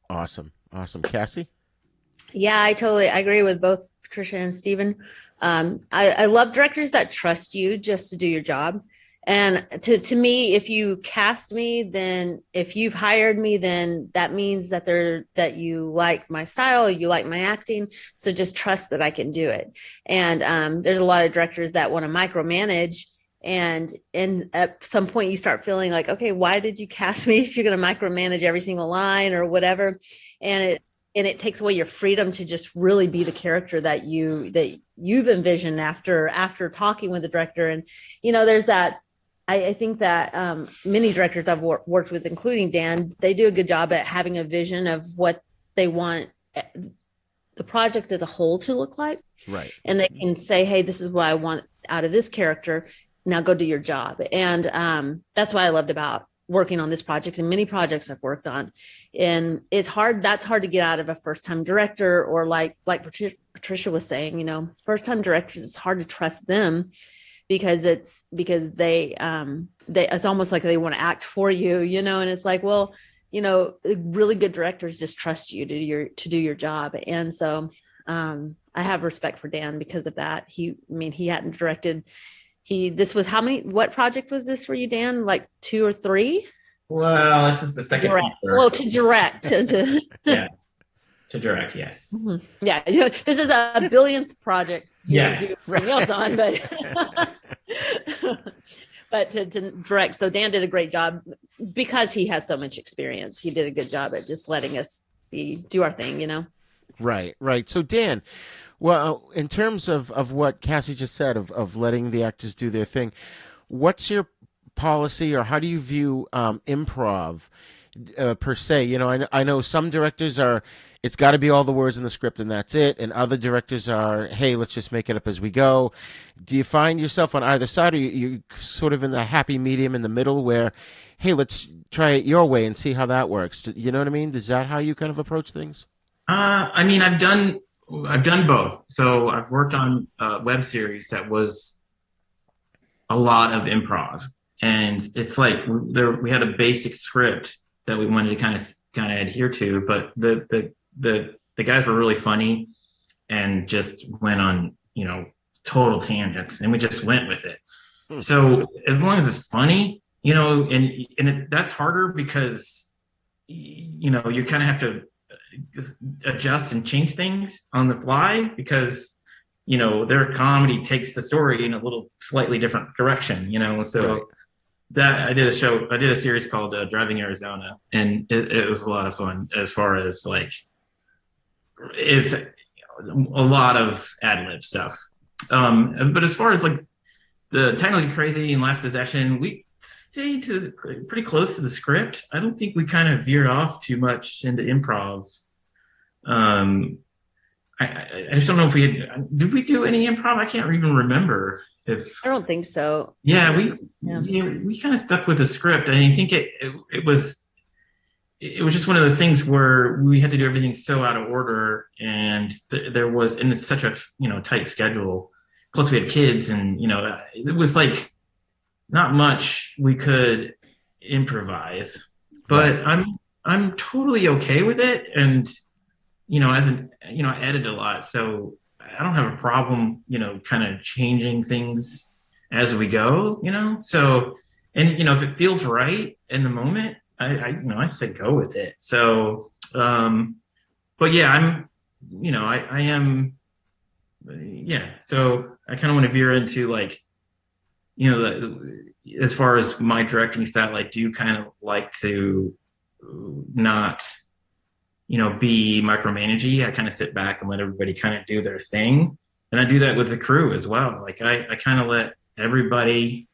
Awesome. Cassie? Yeah, I agree with both Patricia and Steven. I love directors that trust you just to do your job. And to me, if you cast me, then if you've hired me, then that means that you like my style, you like my acting. So just trust that I can do it. And there's a lot of directors that want to micromanage. And at some point you start feeling like, okay, why did you cast me if you're going to micromanage every single line or whatever? And it takes away your freedom to just really be the character that you've envisioned after talking with the director. And, there's that, I think that many directors I've worked with, including Dan, they do a good job at having a vision of what they want the project as a whole to look like. Right. And they can say, hey, this is what I want out of this character. Now go do your job. And that's what I loved about working on this project and many projects I've worked on. And it's hard. That's hard to get out of a first-time director, or like Patricia was saying, first-time directors, it's hard to trust them because they it's almost like they want to act for you, and it's like, well, really good directors just trust you to do your job. And so I have respect for Dan because of that. He hadn't directed. What project was this for you, Dan? Like 2 or 3? Well, this is the second. To direct. Yeah. To direct, yes. Mm-hmm. Yeah. This is a billionth project. Yeah. To do something else on, but to direct. So Dan did a great job because he has so much experience. He did a good job at just letting us do our thing, Right. So Dan, well, in terms of what Cassie just said, of letting the actors do their thing, what's your policy, or how do you view improv per se? I know some directors are, it's got to be all the words in the script and that's it, and other directors are, hey, let's just make it up as we go. Do you find yourself on either side, or you sort of in the happy medium in the middle where, hey, let's try it your way and see how that works? You know what I mean? Is that how you kind of approach things? I've done both. So I've worked on a web series that was a lot of improv and it's like we had a basic script that we wanted to kind of adhere to, but the guys were really funny and just went on, total tangents, and we just went with it. So as long as it's funny, that's harder because, you kind of have to adjust and change things on the fly because, their comedy takes the story in a little slightly different direction, so right. That I did a series called Driving Arizona, and it was a lot of fun as far as is a lot of ad-lib stuff. But as far as the Technically Crazy and Last Possession, we stayed pretty close to the script. I don't think we kind of veered off too much into improv. I just don't know if did we do any improv? I can't even remember. I don't think so. Yeah, we kind of stuck with the script, and I think it was just one of those things where we had to do everything so out of order, and and it's such a tight schedule. Plus, we had kids, and it was not much we could improvise. But right. I'm totally okay with it, and I edit a lot, so I don't have a problem, kind of changing things as we go, So, and if it feels right in the moment, I say go with it. So, but yeah, I am, yeah. So I kind of want to veer into as far as my directing style, I do kind of like to not, be micromanagey. I kind of sit back and let everybody kind of do their thing. And I do that with the crew as well. I kind of let everybody,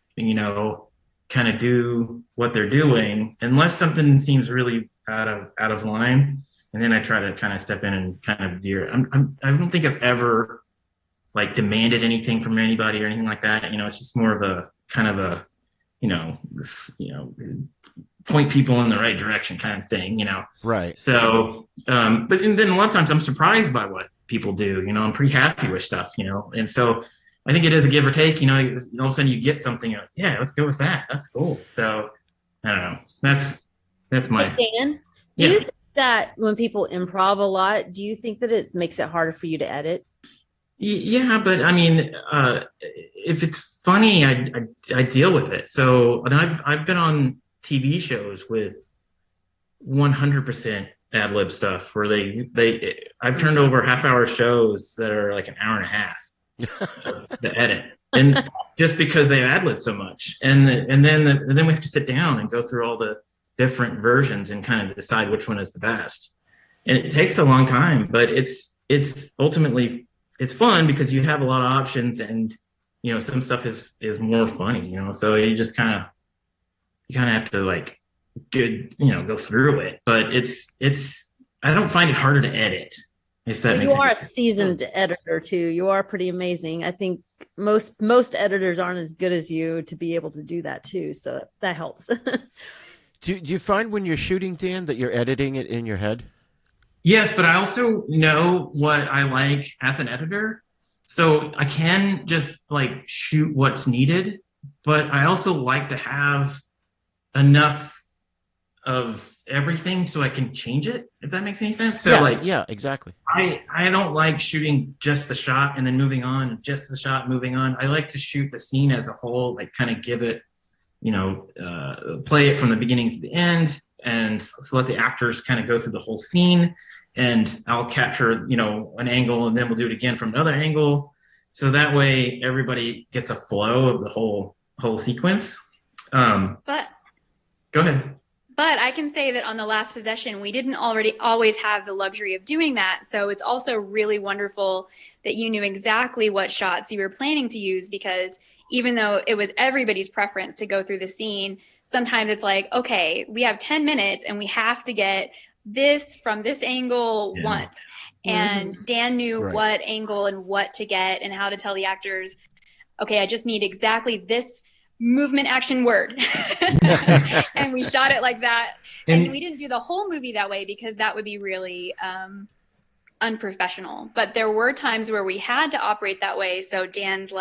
kind of do what they're doing, unless something seems really out of line. And then I try to kind of step in and kind of veer. I don't think I've ever demanded anything from anybody or anything like that. It's just more of a kind of a, point people in the right direction kind of thing, Right. So, but then a lot of times I'm surprised by what people do, I'm pretty happy with stuff, and so I think it is a give or take, all of a sudden you get something, yeah, let's go with that. That's cool. So I don't know. That's my. Hey, Dan, do you think that when people improv a lot, do you think that it makes it harder for you to edit? Yeah, but I mean, if it's funny, I deal with it. So, and I've been on TV shows with 100% ad lib stuff where I've turned over half-hour shows that are like an hour and a half to edit, and just because they ad lib so much, and then we have to sit down and go through all the different versions and kind of decide which one is the best, and it takes a long time, but it's ultimately it's fun because you have a lot of options, and some stuff is more funny, so you just kind of have to go through it, but it's I don't find it harder to edit, if that makes sense. You are a seasoned editor too. You are pretty amazing. I think most editors aren't as good as you to be able to do that too, so that helps. Do you find when you're shooting, Dan, that you're editing it in your head? Yes, but I also know what I like as an editor, so I can just shoot what's needed, but I also like to have enough of everything so I can change it, if that makes any sense. So yeah, exactly. I don't like shooting just the shot and then moving on, just the shot, moving on. I like to shoot the scene as a whole, kind of give it, play it from the beginning to the end, and let the actors kind of go through the whole scene, and I'll capture, an angle, and then we'll do it again from another angle. So that way everybody gets a flow of the whole sequence. But go ahead. But I can say that on The Last Possession, we didn't always have the luxury of doing that. So it's also really wonderful that you knew exactly what shots you were planning to use, because even though it was everybody's preference to go through the scene, sometimes it's okay, we have 10 minutes and we have to get this from this angle once. And Dan knew what angle and what to get and how to tell the actors, okay, I just need exactly this movement action word. And we shot it like that, and we didn't do the whole movie that way because that would be really unprofessional, but there were times where we had to operate that way. So Dan's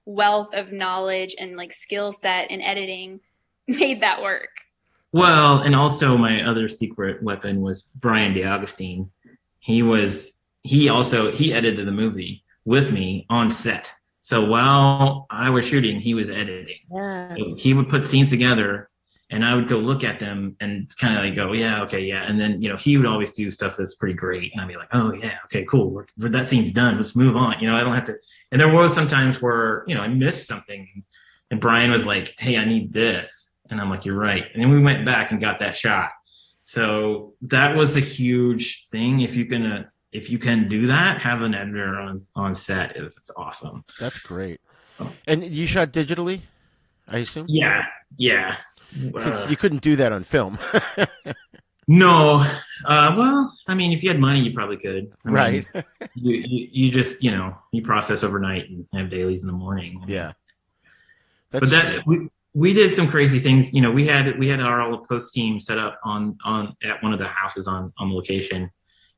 wealth of knowledge and like skill set in editing made that work. Well, and also my other secret weapon was Brian DeAugustine. He edited the movie with me on set. So while I was shooting, he was editing. Yeah. So he would put scenes together and I would go look at them and kind of like go, yeah, okay, yeah. And then, he would always do stuff that's pretty great. And I'd be like, oh yeah, okay, cool. That scene's done. Let's move on. I don't have to. And there was some times where, I missed something and Brian was like, hey, I need this. And I'm like, you're right. And then we went back and got that shot. So that was a huge thing. If you can do that, have an editor on set. It's awesome. That's great. And you shot digitally, I assume? Yeah. You couldn't do that on film. No. Well, I mean, if you had money, you probably could. Right. You just, you process overnight and have dailies in the morning. Yeah. We did some crazy things. We had our post team set up at one of the houses on the location,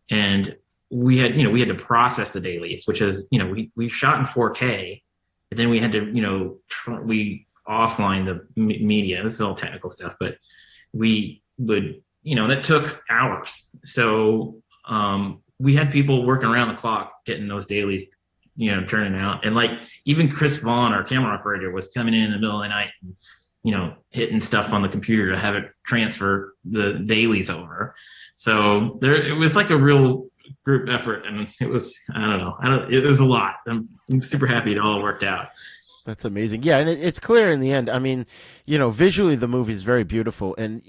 and we had to process the dailies, which is, we shot in 4K, and then we had to, we offline the media. This is all technical stuff, but we would, that took hours. So we had people working around the clock getting those dailies, turning out. And like even Chris Vaughn, our camera operator, was coming in the middle of the night and, hitting stuff on the computer to have it transfer the dailies over. So it was like a real group effort, and it was, it was a lot. I'm super happy it all worked out. That's amazing. Yeah, and it's clear in the end. I mean, visually the movie is very beautiful. And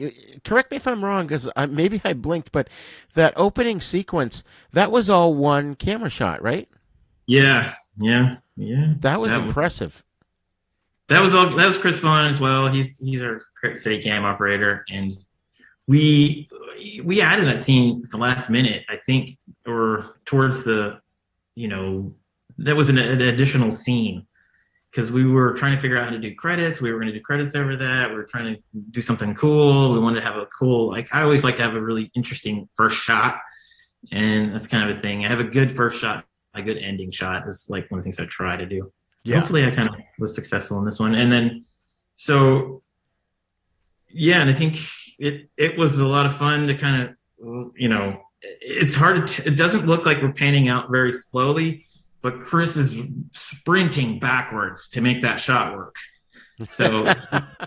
correct me if I'm wrong, because maybe I blinked, but that opening sequence, that was all one camera shot, right? Yeah. That was impressive. That was Chris Vaughn as well. He's our steady cam operator, and we added that scene at the last minute, I think, or towards the, that was an additional scene. Because we were trying to figure out how to do credits. We were going to do credits over that. We were trying to do something cool. We wanted to have a cool, I always like to have a really interesting first shot. And that's kind of a thing. I have a good first shot, a good ending shot is like one of the things I try to do. Yeah. Hopefully I kind of was successful in this one. And then, so, yeah, and I think it was a lot of fun to kind of, it's hard to, it doesn't look like we're panning out very slowly, but Chris is sprinting backwards to make that shot work. So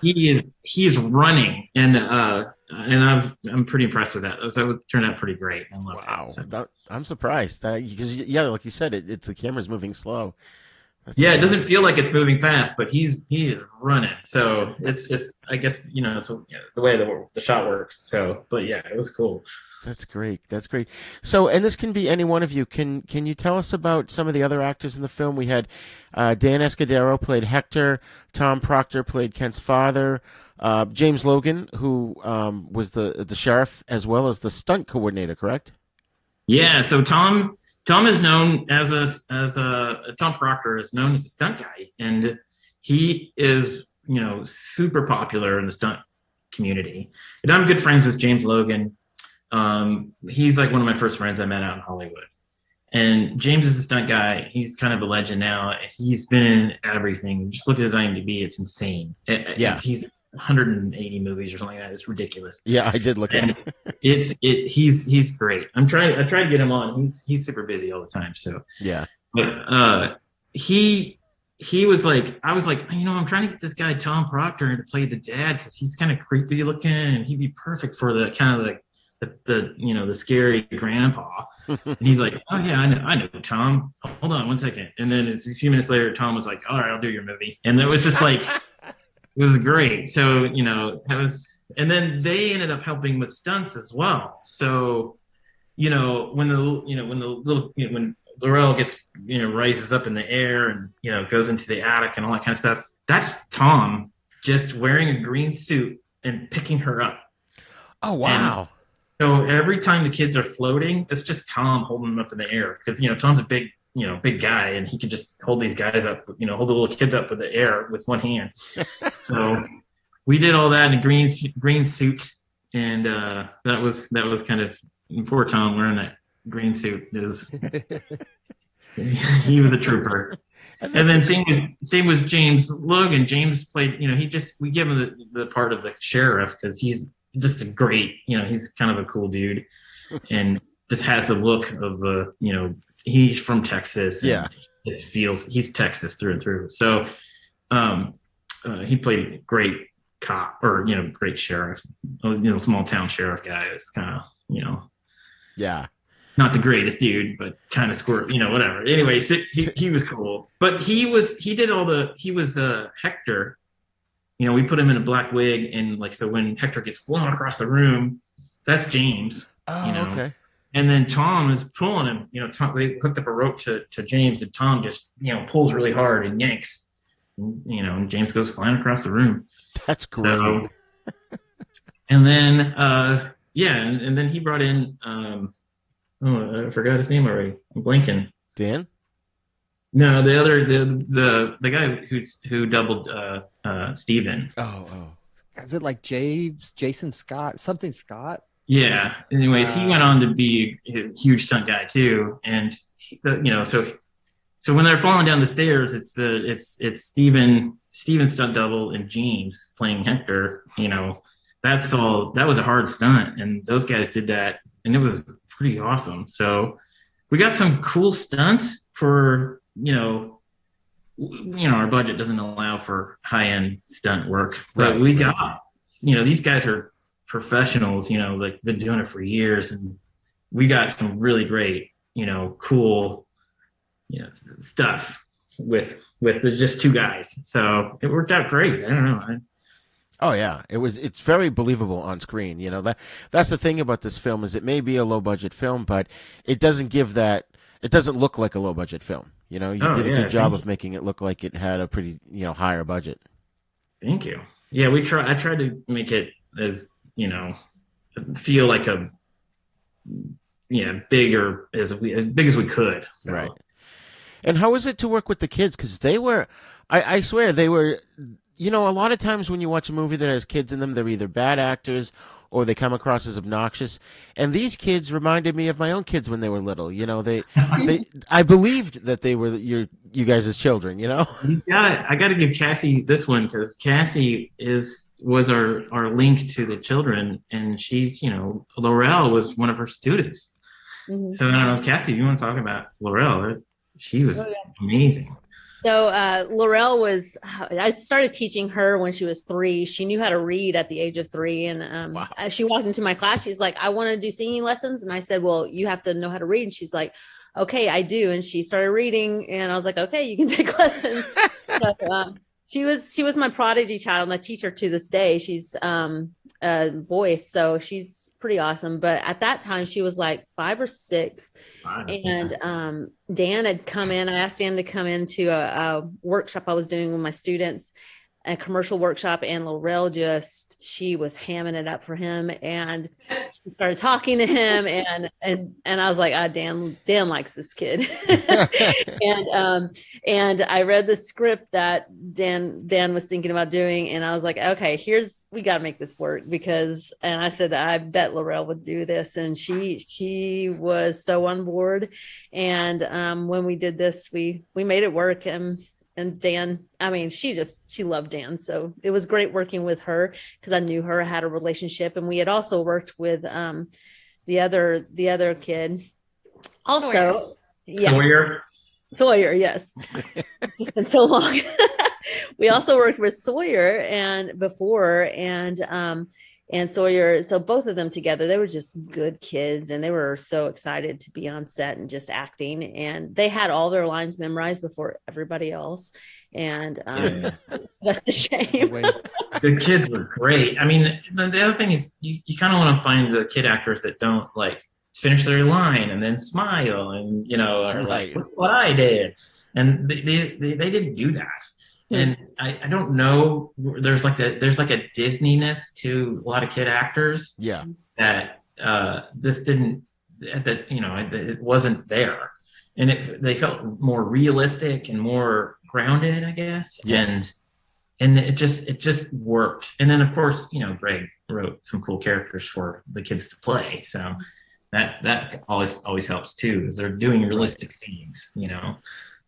he is running, and I'm pretty impressed with that. So it turned out pretty great. I love it. So. I'm surprised because like you said, the camera's moving slow. It doesn't feel like it's moving fast, but he is running. So it's just, I guess, so the way the shot works. So, but yeah, it was cool. That's great. So, and this can be any one of you. Can you tell us about some of the other actors in the film? We had Dan Escudero played Hector, Tom Proctor played Kent's father, James Logan, who was the sheriff as well as the stunt coordinator, correct? Yeah. So Tom is known as Tom Proctor is known as a stunt guy, and he is super popular in the stunt community. And I'm good friends with James Logan. He's like one of my first friends I met out in Hollywood, and James is a stunt guy. He's kind of a legend now. He's been in everything. Just look at his IMDb; it's insane. He's 180 movies or something like that. It's ridiculous. Yeah, I did look at it. He's great. I tried to get him on. He's super busy all the time. So yeah, but he was like, I was like, I'm trying to get this guy Tom Proctor to play the dad because he's kind of creepy looking, and he'd be perfect for the kind of like. The scary grandpa. And he's like, oh yeah, I know Tom. Hold on 1 second. And then a few minutes later, Tom was like, all right, I'll do your movie. And that was just like, it was great. So, that was, and then they ended up helping with stunts as well. So, when Laurel gets, rises up in the air and, goes into the attic and all that kind of stuff, that's Tom just wearing a green suit and picking her up. Oh, wow. So every time the kids are floating, it's just Tom holding them up in the air because Tom's a big guy and he can just hold these guys up, hold the little kids up with the air with one hand. So we did all that in a green suit, and that was kind of poor Tom wearing that green suit. He was a trooper. And then same with James Logan. James played, we give him the part of the sheriff because he's just a great, he's kind of a cool dude and just has the look of, he's from Texas. And he's Texas through and through. So he played great cop or, great sheriff, small town sheriff guy. It's kind of, Yeah. Not the greatest dude, but kind of squirt, whatever. Anyways, he was cool. But he was Hector. We put him in a black wig, and so when Hector gets flown across the room, that's James. Oh, okay. And then Tom is pulling him. They hooked up a rope to James, and Tom just pulls really hard and yanks. And James goes flying across the room. That's great. So, and then and then he brought in I forgot his name already. I'm blanking. Dan? No, the guy who doubled Steven. Oh. Is it like Jason Scott? Something Scott? Yeah. Anyway, he went on to be a huge stunt guy too, and so when they're falling down the stairs, it's Steven stunt double and James playing Hector. That's all. That was a hard stunt, and those guys did that, and it was pretty awesome. So we got some cool stunts for our budget doesn't allow for high-end stunt work, but we got these guys are professionals, been doing it for years, and we got some really great cool stuff with just two guys. So it worked out great. I don't know. Oh yeah, it's very believable on screen. That's the thing about this film is it may be a low budget film, but it doesn't it doesn't look like a low budget film. You did a good job of making it look like it had a pretty, higher budget. Thank you. Yeah, I tried to make it as, feel like a big as we could. So. Right. And how was it to work with the kids? Because they were, I swear they were. A lot of times when you watch a movie that has kids in them, they're either bad actors or they come across as obnoxious. And these kids reminded me of my own kids when they were little. I believed that they were you guys' children. I got to give Cassie this one because Cassie was our link to the children, and she's Laurel was one of her students. Mm-hmm. So I don't know, Cassie, you want to talk about Laurel? She was amazing. So Laurel I started teaching her when she was 3. She knew how to read at the age of 3. And she walked into my class. She's like, I want to do singing lessons. And I said, well, you have to know how to read. And she's like, okay, I do. And she started reading. And I was like, okay, you can take lessons. So, she was my prodigy child. And I teach her to this day. She's a voice. So she's pretty awesome. But at that time, she was like 5 or 6. And Dan had come in. I asked Dan to come into a workshop I was doing with my students, a commercial workshop, and Laurel she was hamming it up for him, and she started talking to him, and I was like, Dan likes this kid. and I read the script that Dan was thinking about doing, and I was like, okay, we got to make this work and I said, I bet Laurel would do this, and she was so on board. And when we did this, we made it work. And Dan, she loved Dan. So it was great working with her because I knew her, had a relationship. And we had also worked with the other kid. Also, Sawyer, yes. It's been so long. We also worked with Sawyer and Sawyer. So both of them together, they were just good kids, and they were so excited to be on set and just acting. And they had all their lines memorized before everybody else. And that's the shame. The kids were great. The other thing is you kind of want to find the kid actors that don't finish their line and then smile and are like, look what I did. And they didn't do that. And I don't know. There's like a Disney-ness to a lot of kid actors. Yeah. That this didn't. It wasn't there, and they felt more realistic and more grounded, I guess. Yes. And it just worked. And then of course, Greg wrote some cool characters for the kids to play. So that always helps too, because they're doing realistic things.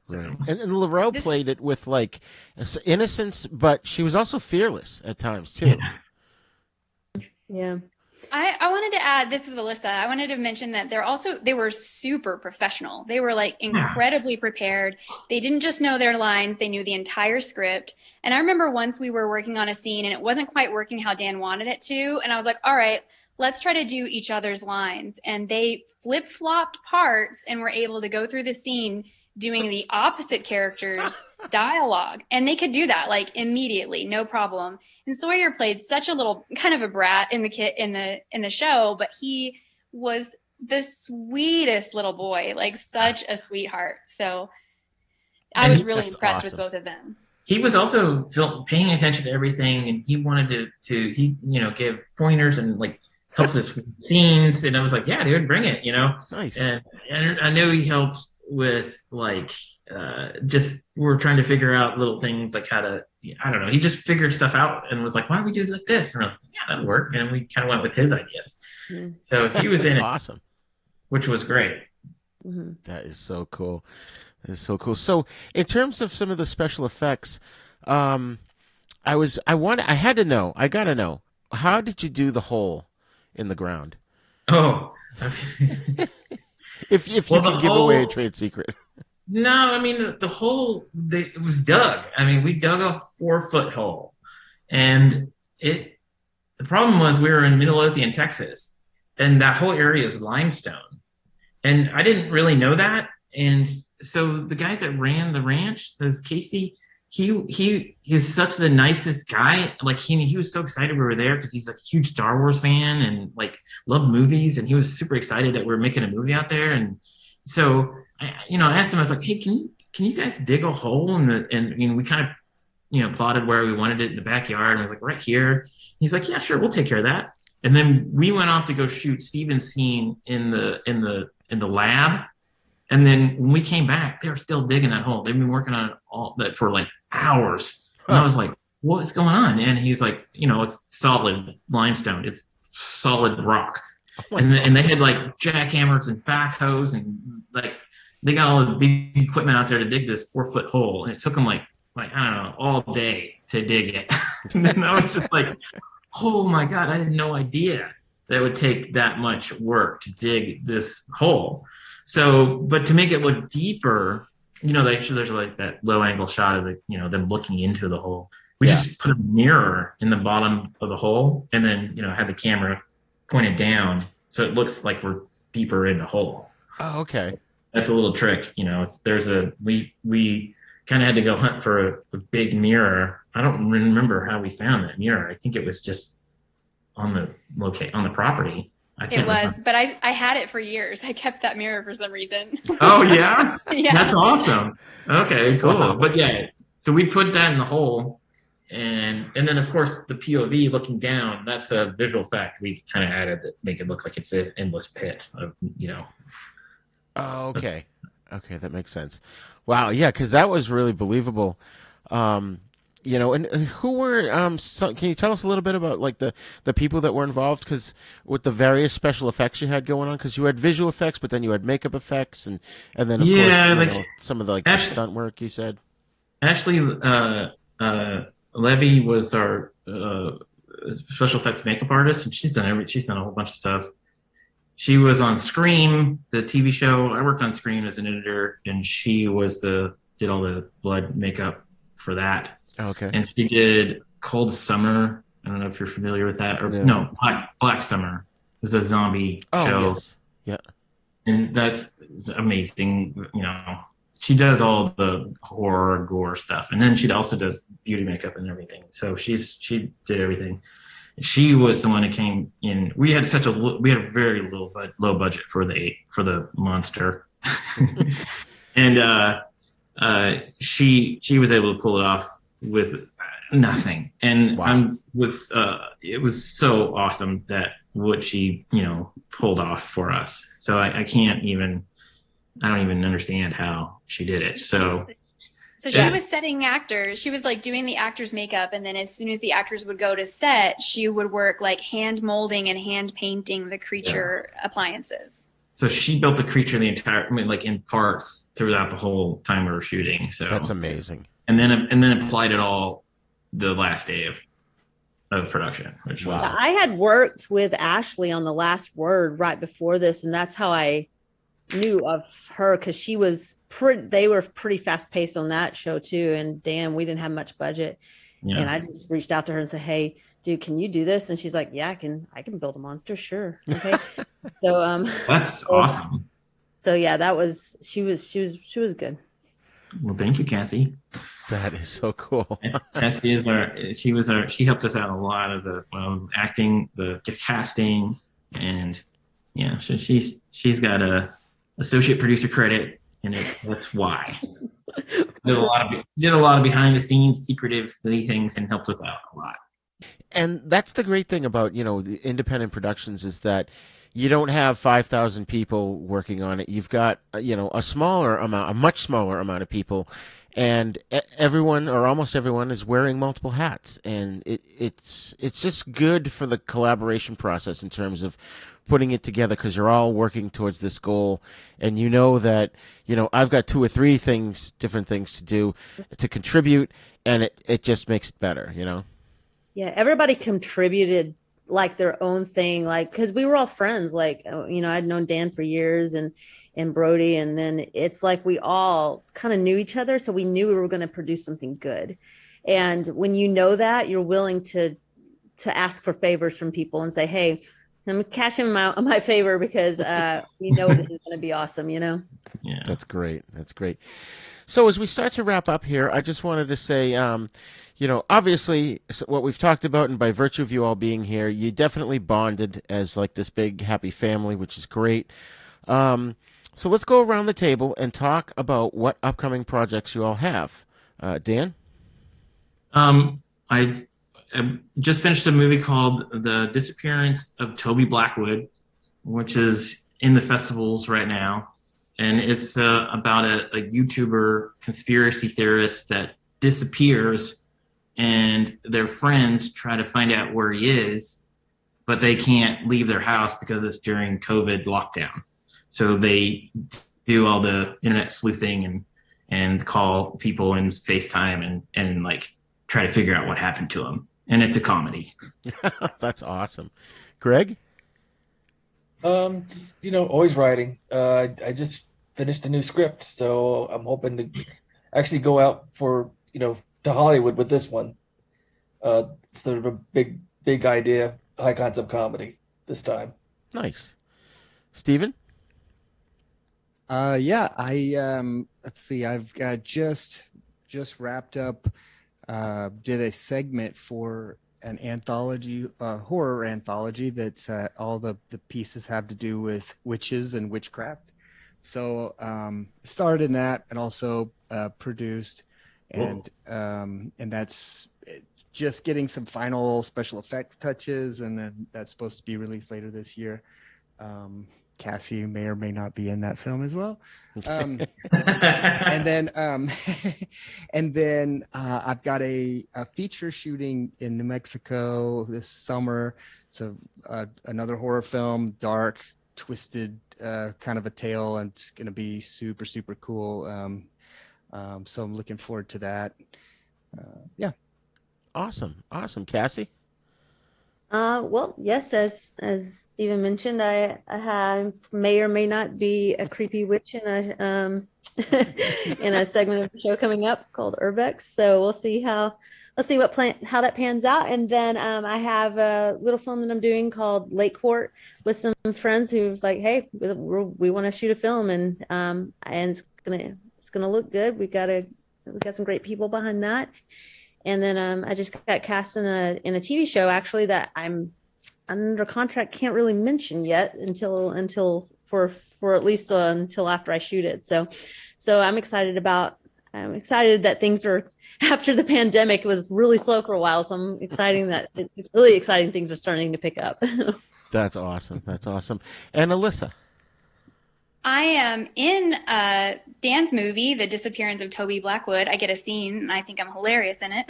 So. Right. And Laurel played it with like innocence, but she was also fearless at times too. Yeah. I wanted to add, this is Alissa. I wanted to mention that they were super professional. They were like incredibly prepared. They didn't just know their lines, they knew the entire script. And I remember once we were working on a scene and it wasn't quite working how Dan wanted it to. And I was like, all right, let's try to do each other's lines. And they flip-flopped parts and were able to go through the scene doing the opposite character's dialogue. And they could do that like immediately, no problem. And Sawyer played such a little kind of a brat in the show, but he was the sweetest little boy, like such a sweetheart. So I was really impressed with both of them. He was also paying attention to everything, and he wanted to give pointers and like helps us with scenes. And I was like, yeah, dude, bring it, Nice. And I know he helps with like just we're trying to figure out little things like how to, I don't know, he just figured stuff out and was like, why don't we do it like this? And we're like, yeah, that'll work. And we kind of went with his ideas. So he was in it, awesome, which was great. That is so cool. That is so cool. So in terms of some of the special effects, I gotta know, how did you do the hole in the ground? Oh, if you could give away a trade secret. No, I mean the hole. It was dug. I mean, we dug a 4-foot hole, and the problem was we were in Midlothian, Texas, and that whole area is limestone, and I didn't really know that. And so the guys that ran the ranch, this Casey, he is such the nicest guy. Like he was so excited we were there because he's like a huge Star Wars fan and like loved movies, and he was super excited that we were making a movie out there. And so I asked him, I was like, hey, can you guys dig a hole and we kind of plotted where we wanted it in the backyard, and I was like, right here. He's like, yeah, sure, we'll take care of that. And then we went off to go shoot Steven's scene in the lab. And then when we came back, they were still digging that hole. They've been working on it all that for like hours. And I was like, what's going on? And he's like, it's solid limestone. It's solid rock. And they had like jackhammers and backhoes, and like they got all the big equipment out there to dig this 4-foot hole. And it took them like I don't know, all day to dig it. And then I was just like, oh my God, I had no idea that it would take that much work to dig this hole. So, but to make it look deeper, there's like that low angle shot of them looking into the hole. We just put a mirror in the bottom of the hole, and then had the camera pointed down so it looks like we're deeper in the hole. Oh, okay. That's a little trick. We kind of had to go hunt for a big mirror. I don't remember how we found that mirror. I think it was just on the property. It was, but I had it for years. I kept that mirror for some reason. Oh, yeah? Yeah. That's awesome. Okay, cool. Wow. But yeah, so we put that in the hole, and then, of course, the POV looking down, that's a visual effect we kind of added that make it look like it's an endless pit of, Oh, okay. Okay, that makes sense. Wow, yeah, because that was really believable. And who were can you tell us a little bit about like the people that were involved, because with the various special effects you had going on, because you had visual effects but then you had makeup effects and then of course some of the the stunt work you said. Ashley Levy was our special effects makeup artist, and she's done a whole bunch of stuff. She was on Scream, the TV show. I worked on Scream as an editor, and she did all the blood makeup for that. Okay. And she did Cold Summer. I don't know if you're familiar with that. No, Black Summer. It was a zombie show. Yes. Yeah. And that's amazing. She does all the horror, gore stuff. And then she also does beauty makeup and everything. So she did everything. She was the one that came in. We had a very low budget for the monster. And she was able to pull it off with nothing. And wow. It was so awesome that what she pulled off for us. So I don't even understand how she did it. So she was setting actors. She was like doing the actors' makeup, and then as soon as the actors would go to set, she would work like hand molding and hand painting the creature appliances. So she built the creature like in parts throughout the whole time we were shooting. So that's amazing. And then applied it all the last day of production, which was. I had worked with Ashley on The Last Word right before this, and that's how I knew of her, because she was they were pretty fast paced on that show too. And Dan, we didn't have much budget, and I just reached out to her and said, "Hey, dude, can you do this?" And she's like, "Yeah, I can build a monster, sure." Okay. So that's awesome. So yeah, she was good. Well, thank you, Cassie. That is so cool. Cassie is she helped us out a lot of the acting, the casting, and yeah, so she's got a associate producer credit, and that's why. Did a lot of behind the scenes secretive things and helped us out a lot. And that's the great thing about, the independent productions is that you don't have 5,000 people working on it. You've got, a much smaller amount of people, and everyone or almost everyone is wearing multiple hats. And it's just good for the collaboration process in terms of putting it together, because you're all working towards this goal. And that, I've got 2 or 3 different things to do to contribute, and it just makes it better, Yeah, everybody contributed like their own thing, like, because we were all friends, like, I'd known Dan for years and Brodie, and then it's like we all kind of knew each other, so we knew we were going to produce something good. And when that, you're willing to ask for favors from people and say, "Hey, I'm cashing my favor because this is going to be awesome," Yeah, that's great. So as we start to wrap up here, I just wanted to say, obviously what we've talked about, and by virtue of you all being here, you definitely bonded as like this big happy family, which is great. So let's go around the table and talk about what upcoming projects you all have. Dan? I just finished a movie called The Disappearance of Toby Blackwood, which is in the festivals right now. And it's about a YouTuber conspiracy theorist that disappears, and their friends try to find out where he is, but they can't leave their house because it's during COVID lockdown. So they do all the internet sleuthing and call people and FaceTime and like try to figure out what happened to him. And it's a comedy. That's awesome. Greg? Always writing. I just finished a new script, so I'm hoping to actually go out to Hollywood with this one. Sort of a big idea, high concept comedy this time. Nice. Steven? Let's see. I've got just wrapped up. Did a segment for an anthology, horror anthology that all the pieces have to do with witches and witchcraft. So starred in that, and also produced, and that's just getting some final special effects touches, and then that's supposed to be released later this year. Cassie may or may not be in that film as well. And then I've got a feature shooting in New Mexico this summer. So another horror film, dark, twisted kind of a tale, and it's going to be super, super cool. So I'm looking forward to that. Yeah. Awesome. Cassie? Well, yes, as Stephen mentioned, I may or may not be a creepy witch in a in a segment of the show coming up called Urbex. So we'll see how that pans out. And then I have a little film that I'm doing called Lake Court with some friends who's like, "Hey, we want to shoot a film, and it's gonna look good. We got some great people behind that." And then I just got cast in a TV show, actually, that I'm under contract, can't really mention yet until at least until after I shoot it. So I'm excited that things are, after the pandemic was really slow for a while. So I'm it's really exciting things are starting to pick up. That's awesome. And Alissa? I am in Dan's movie, The Disappearance of Toby Blackwood. I get a scene, and I think I'm hilarious in it.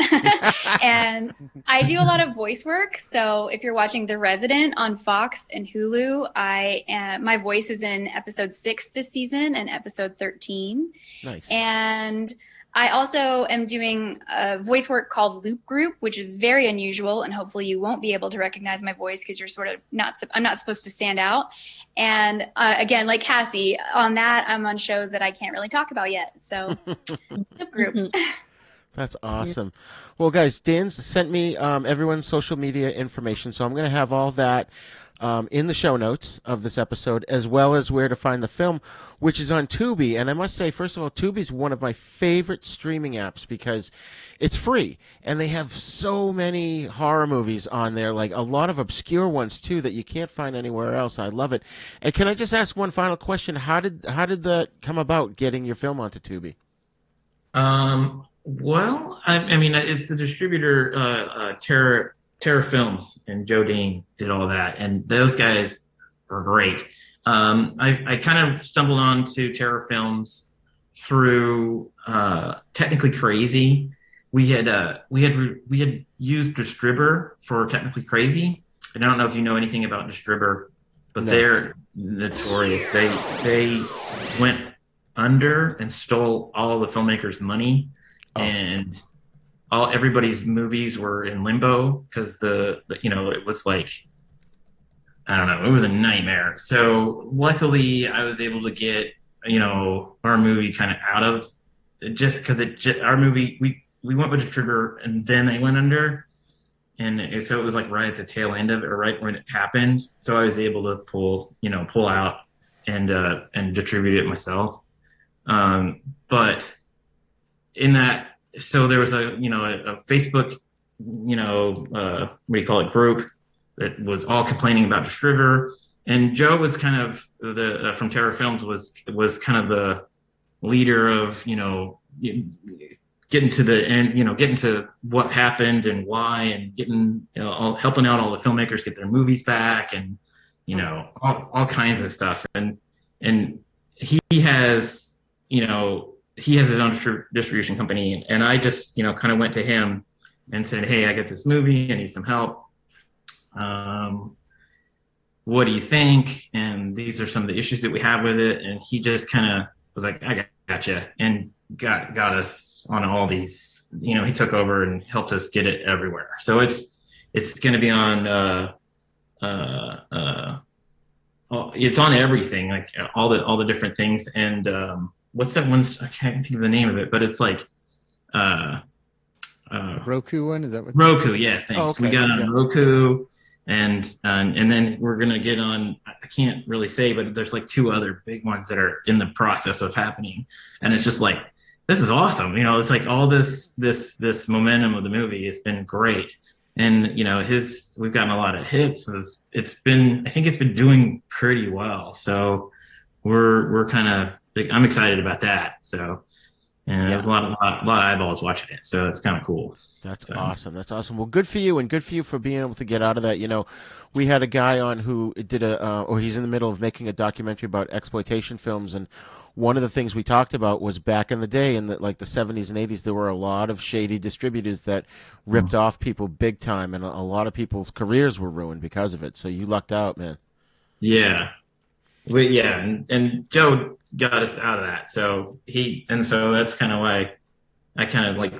And I do a lot of voice work. So if you're watching The Resident on Fox and Hulu, my voice is in episode 6 this season and episode 13. Nice. And I also am doing a voice work called Loop Group, which is very unusual, and hopefully you won't be able to recognize my voice because you're sort of I'm not supposed to stand out. And again, like Cassie, on that, I'm on shows that I can't really talk about yet. So Loop Group. That's awesome. Well, guys, Dan's sent me everyone's social media information, so I'm going to have all that in the show notes of this episode, as well as where to find the film, which is on Tubi. And I must say, first of all, Tubi is one of my favorite streaming apps because it's free, and they have so many horror movies on there, like a lot of obscure ones too that you can't find anywhere else. I love it. And can I just ask one final question? How did that come about, getting your film onto Tubi? Well, I mean, it's the distributor, Terror Films, and Joe Dean did all that, and those guys are great. I kind of stumbled onto Terror Films through Technically Crazy. We had used Distribber for Technically Crazy. And I don't know if you know anything about Distribber, but they're notorious. They went under and stole all the filmmakers' money, and everybody's movies were in limbo because it was like, I don't know, it was a nightmare. So luckily I was able to get, our movie kind of out of it, just because our movie, we went with Distributor and then they went under. And so it was like right at the tail end of it, or right when it happened. So I was able to pull out and distribute it myself. But in that, so there was a Facebook, group that was all complaining about Distributor, and Joe was kind of from Terror Films was kind of the leader of, getting to the end, getting to what happened and why, and getting, helping out all the filmmakers get their movies back, and, all kinds of stuff. And he has, he has his own distribution company, and I just, kind of went to him and said, "Hey, I got this movie. I need some help. What do you think? And these are some of the issues that we have with it." And he just kind of was like, "I gotcha," and got us on all these. He took over and helped us get it everywhere. So it's going to be on. It's on everything, like all the different things. And what's that one? I can't think of the name of it, but it's like Roku one. Is that what? Roku? Yeah, thanks. Oh, okay. We got on Roku, and then we're gonna get on. I can't really say, but there's like 2 other big ones that are in the process of happening, and it's just like, this is awesome. It's like all this momentum of the movie has been great, and we've gotten a lot of hits. I think it's been doing pretty well. So we're kind of. I'm excited about that. So, and there's a lot of eyeballs watching it. So it's kind of cool. That's awesome. That's awesome. Well, good for you, and good for you for being able to get out of that. We had a guy on who did he's in the middle of making a documentary about exploitation films, and one of the things we talked about was back in the day, in the 70s and 80s, there were a lot of shady distributors that ripped off people big time, and a lot of people's careers were ruined because of it. So you lucked out, man. Yeah. And Joe got us out of that. So that's kind of why I kind of like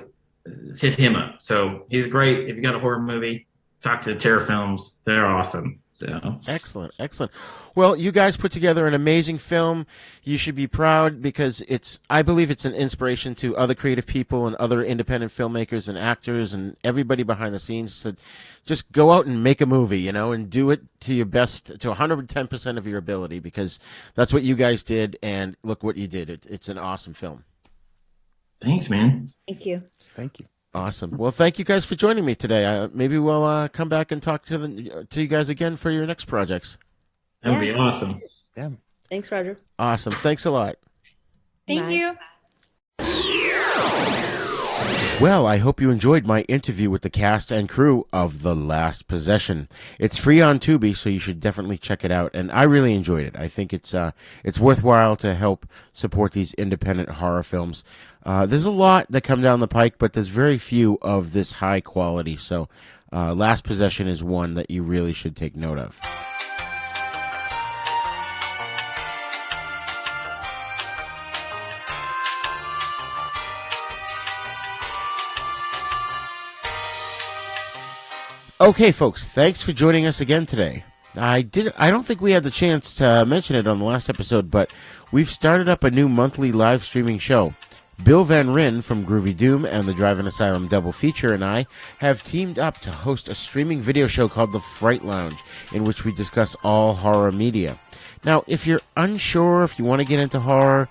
hit him up. So he's great. If you got a horror movie, talk to Terror Films. They're awesome. So excellent. Well, you guys put together an amazing film. You should be proud, because I believe it's an inspiration to other creative people and other independent filmmakers and actors and everybody behind the scenes. So just go out and make a movie, and do it to your best, to 110% of your ability, because that's what you guys did. And look what you did. It's an awesome film. Thanks, man. Thank you. Thank you. Awesome. Well, thank you guys for joining me today. Maybe we'll come back and talk to you guys again for your next projects. That would be awesome. Yeah. Thanks, Roger. Awesome. Thanks a lot. Thank you. Well, I hope you enjoyed my interview with the cast and crew of The Last Possession. It's free on Tubi, so you should definitely check it out. And I really enjoyed it. I think it's worthwhile to help support these independent horror films. There's a lot that come down the pike, but there's very few of this high quality. So Last Possession is one that you really should take note of. Okay, folks, thanks for joining us again today. I don't think we had the chance to mention it on the last episode, but we've started up a new monthly live streaming show. Bill Van Ryn from Groovy Doom and the Drive-In Asylum Double Feature and I have teamed up to host a streaming video show called The Fright Lounge, in which we discuss all horror media. Now, if you're unsure if you want to get into horror,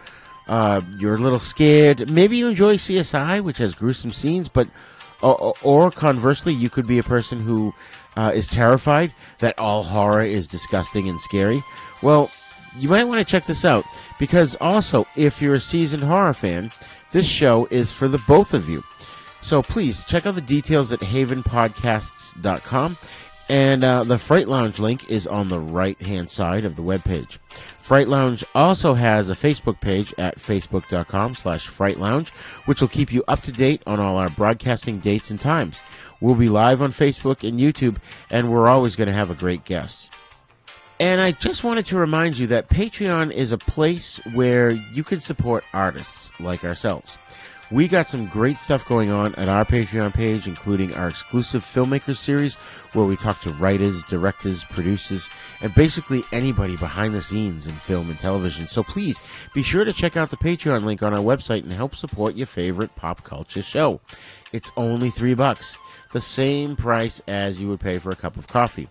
you're a little scared, maybe you enjoy CSI, which has gruesome scenes, but or conversely, you could be a person who is terrified that all horror is disgusting and scary. Well, you might want to check this out, because also, if you're a seasoned horror fan, this show is for the both of you. So please, check out the details at havenpodcasts.com, and the Fright Lounge link is on the right-hand side of the webpage. Fright Lounge also has a Facebook page at facebook.com/Fright Lounge, which will keep you up to date on all our broadcasting dates and times. We'll be live on Facebook and YouTube, and we're always going to have a great guest. And I just wanted to remind you that Patreon is a place where you can support artists like ourselves. We got some great stuff going on at our Patreon page, including our exclusive Filmmakers series, where we talk to writers, directors, producers, and basically anybody behind the scenes in film and television. So please, be sure to check out the Patreon link on our website and help support your favorite pop culture show. It's only $3, the same price as you would pay for a cup of coffee.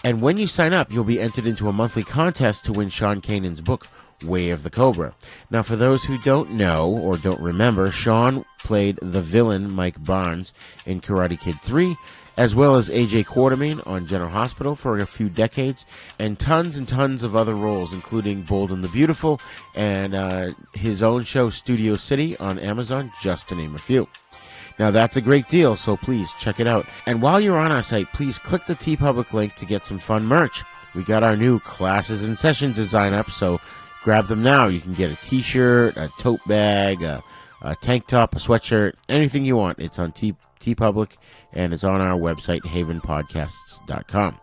And when you sign up, you'll be entered into a monthly contest to win Sean Kanan's book, Way of the Cobra. Now, for those who don't know or don't remember, Sean played the villain Mike Barnes in Karate Kid 3, as well as A.J. Quartermain on General Hospital for a few decades, and tons of other roles, including Bold and the Beautiful, and his own show, Studio City, on Amazon, just to name a few. Now, that's a great deal, so please check it out. And while you're on our site, please click the TeePublic link to get some fun merch. We got our new Classes in Session design up, so grab them now. You can get a t-shirt, a tote bag, a tank top, a sweatshirt, anything you want. It's on TeePublic, and it's on our website, havenpodcasts.com.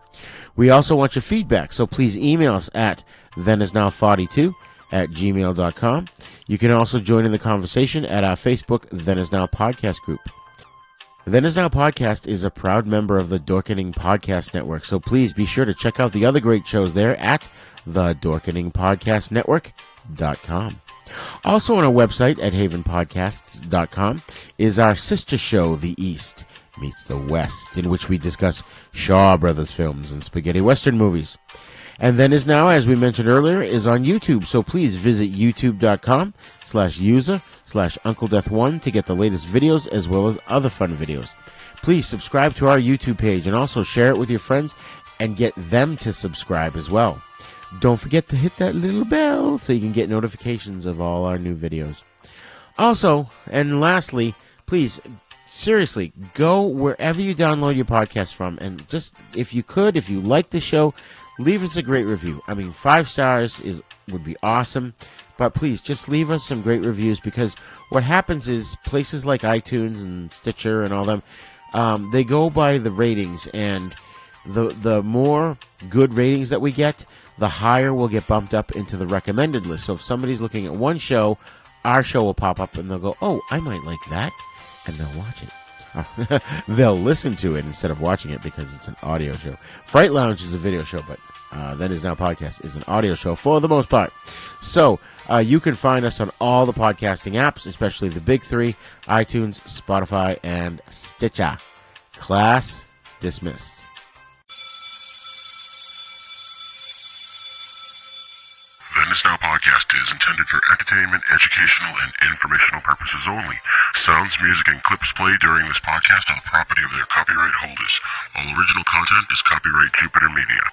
We also want your feedback, so please email us at thenisnow42@gmail.com. You can also join in the conversation at our Facebook Then Is Now podcast group. Then Is Now podcast is a proud member of the Dorkening Podcast Network, so please be sure to check out the other great shows there at thedorkeningpodcastnetwork.com. Also on our website at havenpodcasts.com is our sister show, The East Meets the West, in which we discuss Shaw Brothers films and spaghetti western movies. And Then Is Now, as we mentioned earlier, is on YouTube, so please visit youtube.com/user/UncleDeath1 to get the latest videos as well as other fun videos. Please subscribe to our YouTube page and also share it with your friends and get them to subscribe as well. Don't forget to hit that little bell so you can get notifications of all our new videos. Also, and lastly, please, seriously, go wherever you download your podcast from, and just, if you like the show, leave us a great review. I mean, 5 stars would be awesome, but please just leave us some great reviews, because what happens is places like iTunes and Stitcher and all them, they go by the ratings, and the more good ratings that we get, the higher we'll get bumped up into the recommended list. So if somebody's looking at one show, our show will pop up and they'll go, oh, I might like that, and they'll watch it. They'll listen to it instead of watching it, because it's an audio show. Fright Lounge is a video show, but Then Is Now podcast is an audio show for the most part. So you can find us on all the podcasting apps, especially the big 3, iTunes, Spotify, and Stitcher. Class dismissed. Then Is Now podcast is intended for entertainment, educational, and informational purposes only. Sounds, music, and clips played during this podcast are the property of their copyright holders. All original content is copyright Jupiter Media.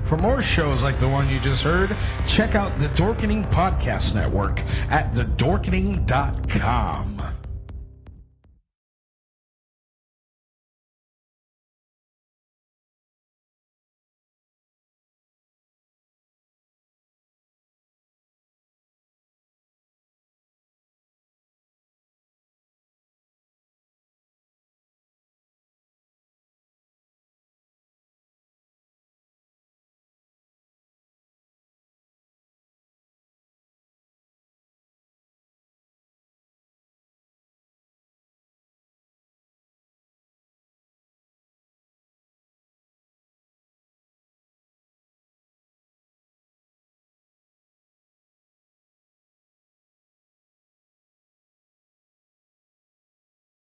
For more shows like the one you just heard, check out the Dorkening Podcast Network at thedorkening.com.